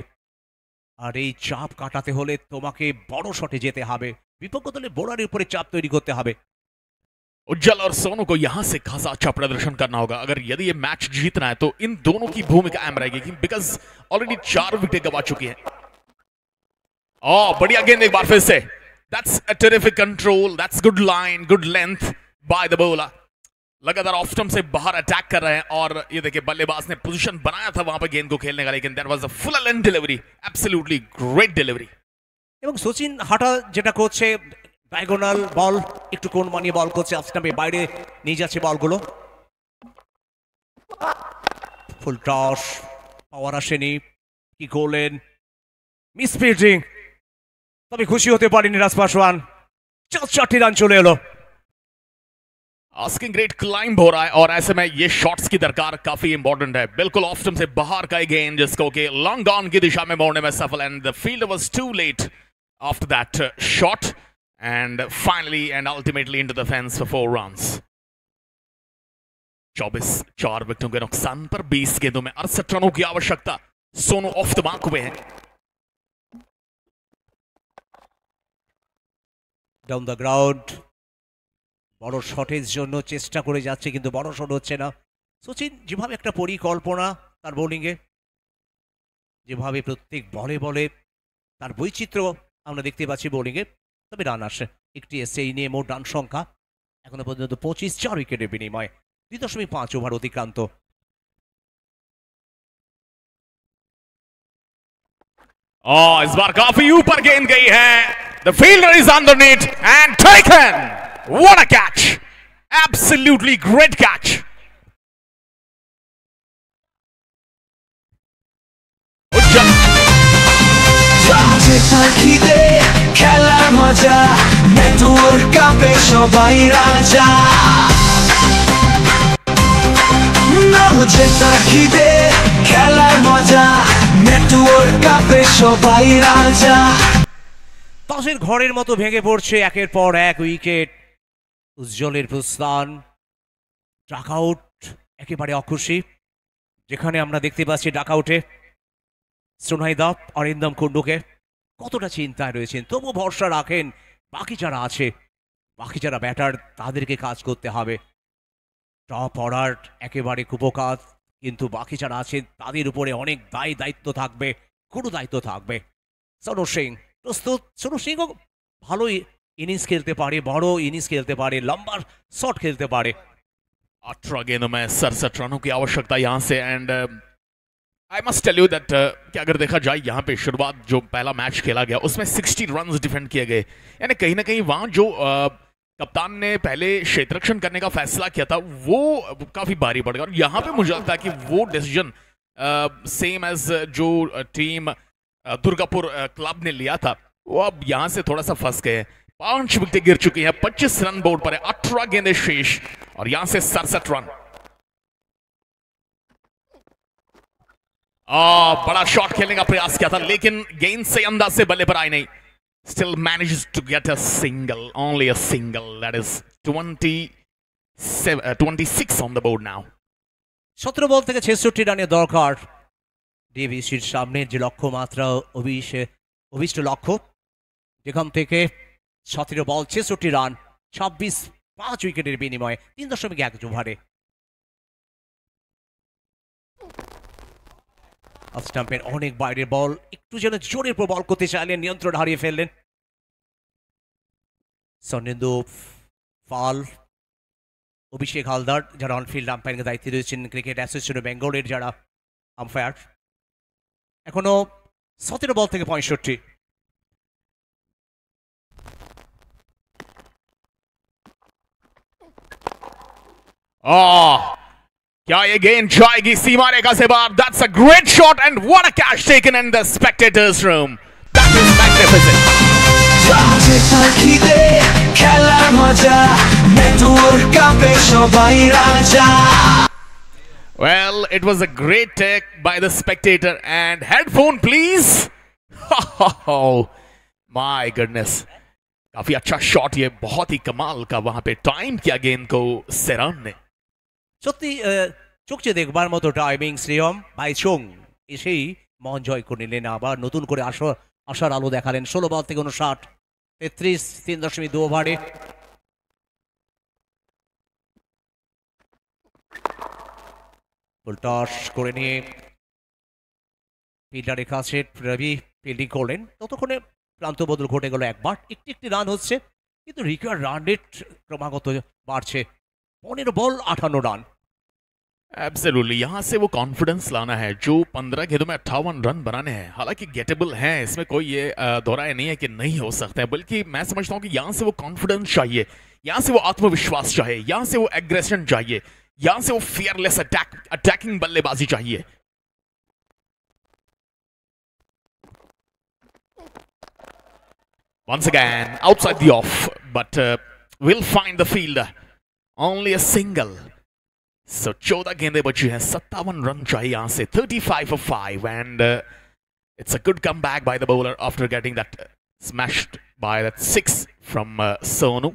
আর এই চাপ কাটাতে হলে তোমাকে বড় শটে যেতে হবে, বিপক্ষ দলের বোলারের উপরে চাপ তৈরি করতে হবে। उज्जवल और सोनू को यहां से खासा अच्छा प्रदर्शन करना होगा अगर यदि ये मैच जीतना है, तो इन दोनों की भूमिका अहम रहेगी बिकॉज ऑलरेडी 4 विकेट गवा चुकी है। बढ़िया गेंद एक बार फिर से, that's a terrific control, that's good line, good length by the bowler. लगातार ऑफ स्टंप से बाहर अटैक कर रहे हैं और ये देखिए बल्लेबाज ने पोजीशन बनाया था वहां पर गेंद को खेलने का, लेकिन that was a full length delivery, absolutely great delivery. এবং সচিন হাটা যেটা করছে ডায়াগোনাল বল একটু কোণ মানিয়ে বল করছে, অফ স্টাম্পে বাইরে নিয়ে যাচ্ছে বলগুলো। ফুল টস, পাওয়ার আসেনি, কি করলেন, মিস ফিল্ডিং, তবে খুশি হতে পারেনি রাজ পাসওয়ান। 4 রান চলে এলো। आस्किंग ग्रेट क्लाइंब हो रहा है और ऐसे में ये शॉट्स की दरकार काफी इंपॉर्टेंट है। बिल्कुल ऑफ स्टंप से बाहर का गेंद जिसको कि लॉन्ग ऑन की दिशा में मोड़ने में सफल, and the fielder was too late after that shot and finally and ultimately into the fence for 4 runs. 4 विकेटों के नुकसान पर 20 गेंदों में 68 रनों की आवश्यकता। सोनू ऑफ द मार्क हुए हैं। ডাউন দ্য গ্রাউন্ড, বড় শটের জন্য চেষ্টা করে যাচ্ছে কিন্তু বড় শট হচ্ছে না। সচিন যেভাবে একটা পরিকল্পনা তার বোলিংয়ে, যেভাবে প্রত্যেক বলে বলে তার বৈচিত্র্য আমরা দেখতে পাচ্ছি বোলিংয়ে, তবে রান আসে একটি এসে, এই নিয়ে মোট রান সংখ্যা এখনো পর্যন্ত 25, 4 উইকেটের বিনিময়ে 2.5 ওভার অতিক্রান্ত। इस बार काफी ऊपर गेंद गई है, the fielder is underneath and taken, what a catch, absolutely great catch. খেলার মজা নেটওয়ার্ক কাপে সবাই রাজা, জেতা খিদে খেলার মজা নেটওয়ার্ক কাপে সবাই রাজা। তাসের ঘরের মতো ভেঙে পড়ছে একের পর এক উইকেট। উজ্জ্বলের প্রস্থান, ডাক আউট একেবারে অখুশি, যেখানে আমরা দেখতে পাচ্ছি ডাক আউটে সোনাইদা অরিন্দম কুন্ডুকে কতটা চিন্তায় রয়েছেন, তবু ভরসা রাখেন বাকি যারা আছে, বাকি যারা ব্যাটার তাদেরকে কাজ করতে হবে। টপ অর্ডার একেবারে কুপকাত, কিন্তু বাকি যারা আছেন তাদের উপরে অনেক দায়িত্ব থাকবে, কোনো দায়িত্ব থাকবে। সনু সিং প্রস্তুত, সনু সিংও ভালো ইনিংস খেলতে পারে, বড় ইনিংস খেলতে পারে, লম্বা শট खेलते पारे। 18 गेंदों में 67 रनों की आवश्यकता यहां से, and I must tell you that कि अगर देखा जाए यहाँ पे शुरुआत जो पहला मैच खेला गया उसमें 60 रन्स डिफेंड किए गए, यानी कहीं ना कहीं वहां जो कप्तान ने पहले क्षेत्ररक्षण करने का फैसला किया था वो काफी भारी पड़ गया, और यहाँ पे मुझे लगता है कि वो डिसीजन सेम एज जो टीम दुर्गापुर क्लब ने लिया था वो अब यहाँ से थोड़ा सा फंस गए हैं। 5 विकेटें गिर चुकी हैं, 25 रन बोर्ड पर है, 18 गेंदें शेष और यहां से 67 रन। बड़ा शॉट खेलने का प्रयास किया था लेकिन गेंद से अंदाज से बल्ले पर आई नहीं। Still manages to get a single, only a single. That is 26 on the board now. 17 বল থেকে 66 রানের দরকার ডিভিসির সামনে, যে লক্ষ্যমাত্রা অভিষ্ট লক্ষ্য, যেখান থেকে 17 বল 66 রান 5 উইকেটের বিনিময়ে 3.1 ওভারে। অফ স্টাম্পের অনেক বাইরের বল, একটু যেন জোরের পর বল করতে চাইলেন, নিয়ন্ত্রণ হারিয়ে ফেললেন। সন্নিন্দু ফাল, অভিষেক হালদার যারা অনফিল্ড আম্পায়ারিংয়ের দায়িত্বে রয়েছেন, ক্রিকেট অ্যাসোসিয়েশন বেঙ্গলের যারা আম্পায়ার, এখনো 17 বল থেকে 65। क्या ये गेंद जाएगी सीमा रेखा से बाहर? That's a great shot and what a catch taken in the spectators room. That is magnificent. খেলার মজা নেটওয়ার্ক কাপে সবাই রাজা Well, it was a great take by the spectator. And headphone, please. Oh, my goodness. काफी अच्छा shot, ये बहुत ही कमाल का वहां पे टाइम किया गेंद को सेरान ने। সত্যি চোখে দেখবার মতো টাইমিং শ্রেয়ম বাইচুং এসেই মন জয় করে নিলেন, আবার নতুন করে আশার আলো দেখালেন। 16 বল থেকে 59, 33, 3.2 ওভারে। টস করে নিয়ে ফিল্ডারের কাছে রবি ফিল্ডিং করলেন, ততক্ষণে প্রান্ত বদল ঘটে গেল একবার। একটি রান হচ্ছে, কিন্তু রিকোয়ার্ড রান রেট ক্রমাগত বাড়ছে। 15 বল 58 রান। एब्सोल्युटली, यहाँ से वो कॉन्फिडेंस लाना है जो 15 गेंदों में 58 रन बनाने हैं। हालांकि गेटेबल हैं, इसमें कोई ये दोहराए नहीं है कि नहीं हो सकता है, बल्कि मैं समझता हूँ कि यहाँ से वो कॉन्फिडेंस चाहिए, यहाँ से वो आत्मविश्वास चाहिए, यहाँ से वो एग्रेशन चाहिए, यहाँ से वो फियरलेस अटैकिंग बल्लेबाजी चाहिए। Once again, outside the off, but we'll find the fielder. Only a single. So 14 गेंदें बची हैं, 57 रन चाहिए यहाँ से, 35 for 5, and it's a good comeback by the bowler after getting that smashed by that 6 from Sonu.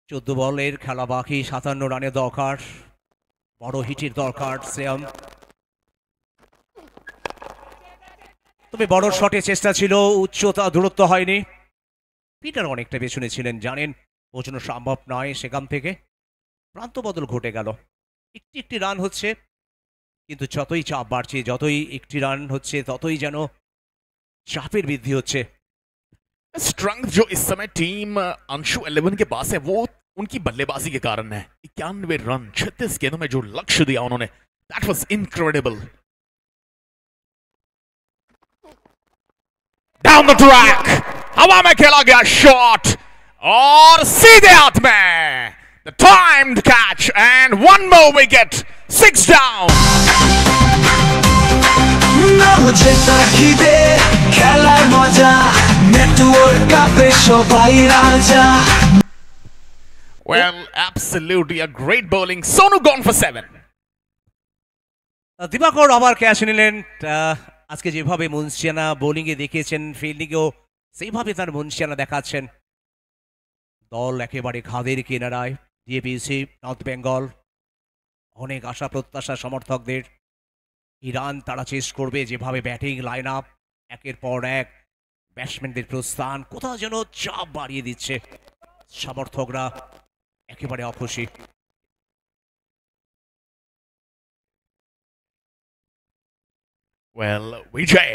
14 বলের খেলা বাকি, 57 রানের দরকার, বড় হিটের দরকার শ্রেয়ম। তবে বড় শটে চেষ্টা ছিল, উচ্চতা দূরত্ব হয়নি। পিটার অনেকটা পেছনে ছিলেন, জানেন পৌঁছানো সম্ভব নয় সেখান থেকে। প্রান্ত বদল ঘটে গেল, একটি রান হচ্ছে, কিন্তু যতই চাপ বাড়ছে, যতই একটি রান হচ্ছে, ততই যেন চাপের বৃদ্ধি হচ্ছে। स्ट्रेंथ जो इस समय टीम अंशु 11 के पास है वो उनकी बल्लेबाजी के कारण है। 91 रन 36 गेंदों में जो लक्ष्य दिया उन्होंने, that was incredible. Down the track, हवा में खेला गया शॉट और सीधे हाथ में the timed catch and one more wicket, 6 down. যেটা খিদে খেলার মজা নেটওয়ার্ক কাপে সবাই রাজা Well, absolutely a great bowling. Sonu gone for 7. দিবাকর আবার ক্যাচ নিলেন। আজকে যেভাবে মুন্সিয়ানা বোলিংয়ে দেখিয়েছেন, ফিল্ডিংয়েও সেইভাবে তার মুন্সিয়ানা দেখাচ্ছেন। দল একেবারে খাদের কিনারায়, ডিএপিসি নর্থ বেঙ্গল। অনেক আশা প্রত্যাশা সমর্থকদের। ইরান তারা চেস করবে, যেভাবে ব্যাটিং লাইন আপ একের পর এক ব্যাটসম্যানদের প্রস্থান কোথাও যেন চাপ বাড়িয়ে দিচ্ছে, সমর্থকরা একেবারে অখুশি। Well, Vijay,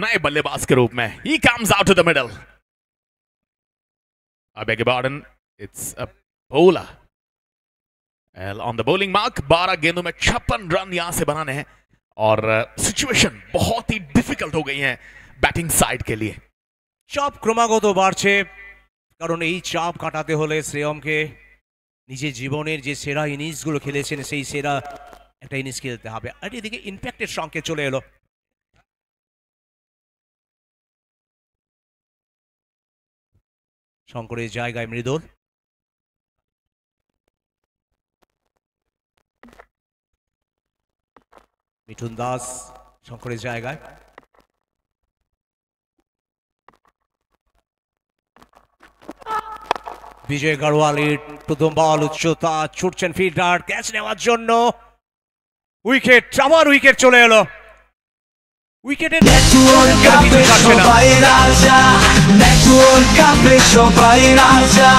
नए बल्लेबाज के रूप में, he comes out to the middle. I beg your pardon, it's a bowler. Well, on the bowling mark, 12 गेंदों में 56 रन यहां से बनाने हैं और सिचुएशन बहुत ही डिफिकल्ट हो गई है बैटिंग साइड के लिए। চাপ ক্রমাগত বাড়ছে, কারণ এই চাপ কাটাতে হলে শ্রেয়মকে নিজের জীবনের যে সেরা ইনিংসগুলো খেলেছেন সেই সেরা একটা ইনিংস খেলতে হবে। আর এদিকে ইম্প্যাক্টের সংকেত চলে এলো। শঙ্করের জায়গায় মৃদুল, মিঠুন দাস শঙ্করের জায়গায়। বিজয় গারওয়ালের প্রথম বল, উচ্চতা, ছুটছেন ফিল্ডার ক্যাচ নেওয়ার জন্য, উইকেট, আবার উইকেট চলে এলো। উইকেটের নেটওয়ার্ক কাপে সবাই রাজা নেটওয়ার্ক কাপে সবাই রাজা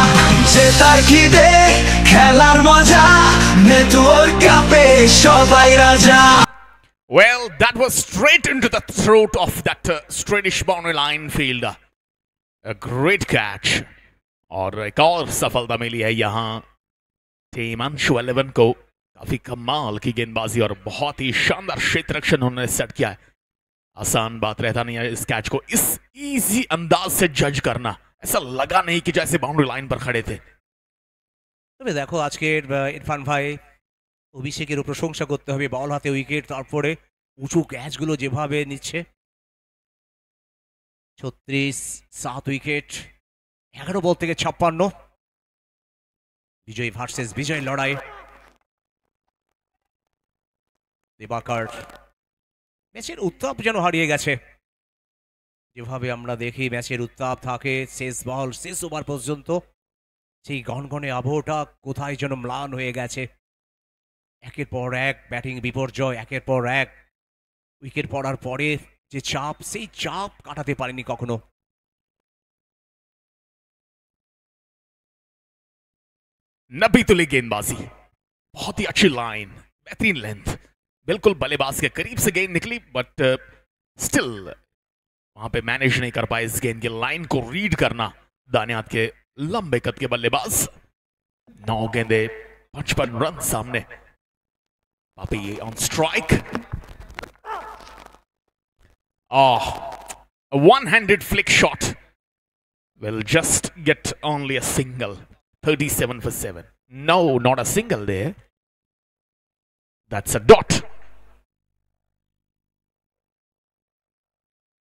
জেতার খিদে খেলার মজা নেটওয়ার্ক কাপে সবাই রাজা। Well, that was straight into the throat of that straightish boundary line fielder. A great catch. और एक और सफलता मिली है यहाँ टीम अंशु 11 को। काफी कमाल की गेंदबाजी और बहुत ही शानदार क्षेत्र रक्षण उन्होंने सेट किया है। आसान बात रहता नहीं है इस कैच को इस इजी अंदाज से जज करना। ऐसा लगा नहीं कि जैसे बाउंड्री लाइन पर खड़े थे। তবে দেখো আজকের ইরফান ভাই, অভিষেকেরও প্রশংসা করতে হবে। বল হাতে উইকেট, তারপরে উঁচু ক্যাচগুলো যেভাবে নিচ্ছে। 36, 7 উইকেট, 11 বল থেকে 56। বিজয় ভার্সেস বিজয় লড়াই। দিবাকর ম্যাচের উত্তাপ যেন হারিয়ে গেছে। যেভাবে আমরা দেখি ম্যাচের উত্তাপ থাকে শেষ বল শেষ ওভার পর্যন্ত, সেই গনগনে আবহটা কোথায় যেন ম্লান হয়ে গেছে। একের পর এক ব্যাটিং বিপর্যয়, একের পর এক উইকেট পড়ার পরে যে চাপ, সেই চাপ কাটাতে পারেনি কখনো। नबी तुली गेंदबाजी, बहुत ही अच्छी लाइन, बेहतरीन लेंथ, बिल्कुल बल्लेबाज के करीब से गेंद निकली, बट स्टिल वहां पे मैनेज नहीं कर पाए इस गेंद की लाइन को रीड करना दानियात के लंबे कद के बल्लेबाज। 9 गेंदे 55 रन सामने। पापी on strike. A one-handed flick shot will just get only a single. 37 for 7. No, not a single there. That's a dot.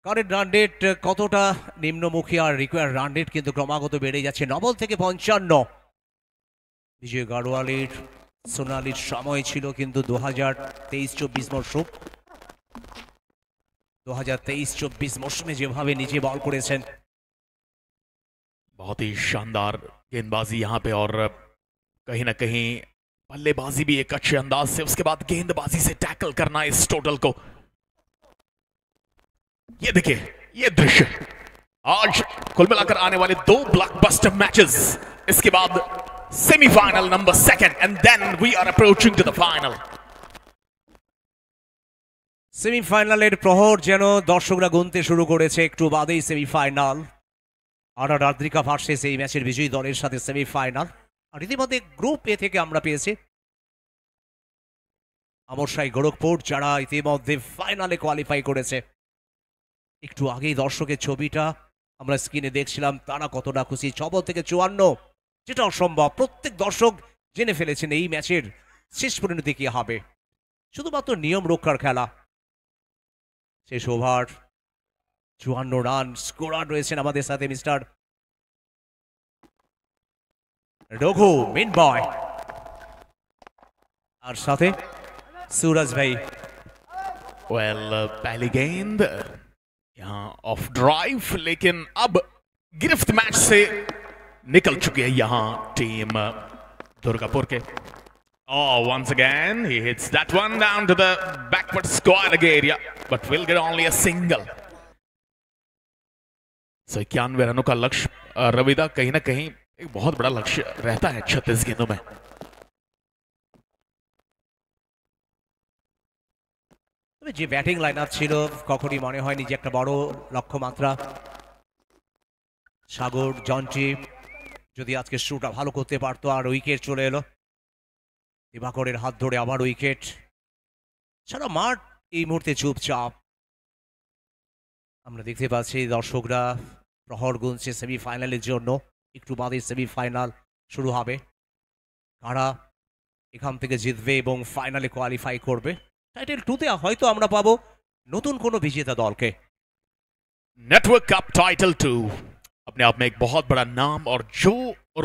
Current run rate কতটা নিম্নমুখী আর রিকোয়ার্ড রান রেট কিন্তু ক্রমাগত বেড়ে যাচ্ছে। 9 বল থেকে 55। বিজয় গাড়োয়ালের সোনালির সময় ছিল কিন্তু 2023-24 মরশুম। 2023-24 মরশুমে যেভাবে নিজে বল করেছেন, बहुत ही शानदार गेंदबाजी यहाँ पे, और कहीं ना कहीं बल्लेबाजी भी एक अच्छे अंदाज से, उसके बाद गेंदबाजी से टैकल करना इस टोटल को। ये देखिए ये दृश्य, आज कुल मिलाकर आने वाले 2 ब्लॉकबस्टर मैचेस, इसके बाद semifinal number 2 and then we are approaching to the final. সেমিফাইনালের প্রহর যেন দর্শকরা গুনতে শুরু করেছে। একটু বাদেই সেমিফাইনাল। আর আদ্রিকা ভার্সেস এই ম্যাচের বিজয়ী দলের সাথে সেমিফাইনাল। আর ইতিমধ্যে গ্রুপ এ থেকে আমরা পেয়েছি আমরশাই গোরখপুর, যারা ইতিমধ্যে ফাইনালে কোয়ালিফাই করেছে। একটু আগেই দর্শকের ছবিটা আমরা স্ক্রিনে দেখছিলাম, তারা কতটা খুশি। 6 বল থেকে 54, যেটা অসম্ভব। প্রত্যেক দর্শক জেনে ফেলেছেন এই ম্যাচের শেষ পরিণতি কি হবে। শুধুমাত্র নিয়ম রক্ষার খেলা। শেষ ওভার 54 রান স্কোরার রয়েছেন আমাদের সাথে মিস্টার রঘু মিন বয়, আর সাথে सूरज भाई। वेल पहली गेंद यहाँ ऑफ ड्राइव, लेकिन अब गिरफ्त मैच से निकल चुकी है यहाँ टीम दुर्गापुर के। Oh, once again he hits that one down to the backward square area, but will get only a single. So 91 रनों का लक्ष्य रविदा कहीं ना कहीं एक बहुत बड़ा लक्ष्य रहता है 36 गेंदों में। তবে যে ব্যাটিং লাইনআপ ছিল কখনই মনে হয়নি যে একটা বড় লক্ষ্যমাত্রা। সাগর জন্টি যদি আজকে শুরুটা ভালো করতে পারতো, আর উইকেট চলে এলো। দিবাকরের হাত ধরে আবার উইকেট। সারা মাঠ এই মুহূর্তে চুপচাপ। আমরা দেখতে পাচ্ছি দর্শকরা প্রহর গুনছে সেমিফাইনালের জন্য। একটু বাদে সেমিফাইনাল শুরু হবে। কারা এখান থেকে জিতবে এবং ফাইনালে কোয়ালিফাই করবে। টাইটেল 2 তে হয়তো আমরা পাবো নতুন কোনো বিজেতা দলকে। नेटवर्क कप टाइटल 2 अपने आप में एक बहुत बड़ा नाम, और जो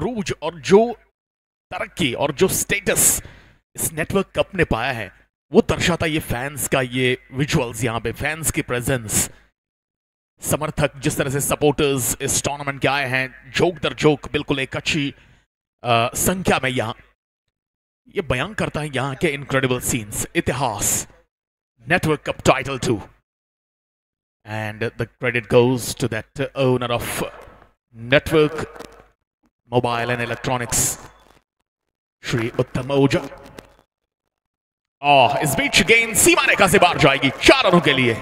रूज और जो तरक्की और जो स्टेटस इस नेटवर्क कप ने पाया है वो दर्शाता ये फैंस का ये विजुअल्स, यहाँ पे फैंस की प्रेजेंस, समर्थक जिस तरह से सपोर्टर्स इस टूर्नामेंट के आए हैं, जोक दर जोक बिल्कुल एक अच्छी संख्या में यहाँ, ये बयान करता है यहाँ के इनक्रेडिबल सीन्स, इतिहास। Network cup title 2, and the credit goes to that owner of Network Mobile and Electronics, Shri Uttam Oja। इस बीच गेंद सीमा रेखा से बाहर जाएगी 4 रनों के लिए।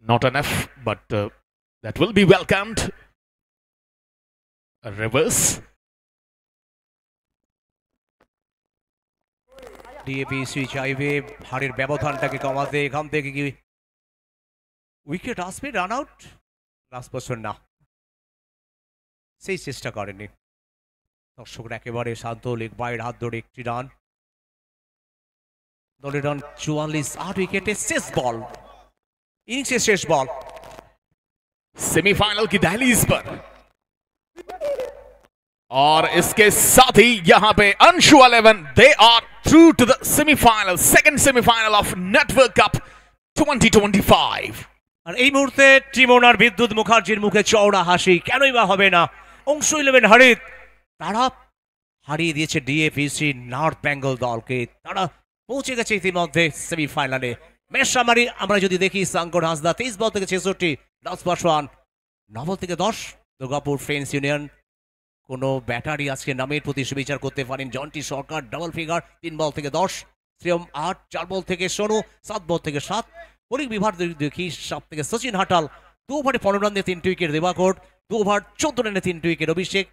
Not enough, but that will be welcomed। A reverse। ডিএপিসি চাইবে হারের ব্যবধানটাকে কমাতে। এখান থেকে কি উইকেট আসবে? রান আউট লাস্ট বছর না, সেই চেষ্টা করেনি। দর্শকরা একেবারে শান্ত। লেগ বাইর হাত ধরে একটি রান। দলের রান 44। 8 উইকেটে শেষ বল, ইনিংসের শেষ বল। सेमीफाइनल की दहलीज पर और इसके साथ ही यहाँ पे Anshu 11 they are through to the semifinal, second semifinal of network cup 2025। আর এই মুহূর্তে টিম ওনার বিদ্যুৎ মুখার্জির মুখে চওড়া হাসি, কেনই বা হবে না। অংশ 11 হারিত তারা হারিয়ে দিয়েছে ডিএফইসি নর্থ বেঙ্গল দলকে, তারা পৌঁছে গেছে ইতিমধ্যে সেমিফাইনালে। মেশামারি আমরা যদি দেখি, শঙ্কর হাঁসদা 23 বল থেকে 66, দাস পাসওয়ান 9 বল থেকে 10, দুর্গাপুর ফ্রেন্ডস ইউনিয়ন কোনো ব্যাটারি আজকে নামের প্রতি সুবিচার করতে পারেন। জন্টি সরকার ডাবল ফিগার 3 বল থেকে 10, শ্রিয়ম 8, 4 বল থেকে সোনু, 7 বল থেকে 7। পরিক বিভাগ দেখি 7 থেকে সচিন হাটাল, 2 ওভারে 15 রান দিয়ে 3 উইকেট দেবাকোট, 2 ওভার 14 রানে 3 উইকেট অভিষেক,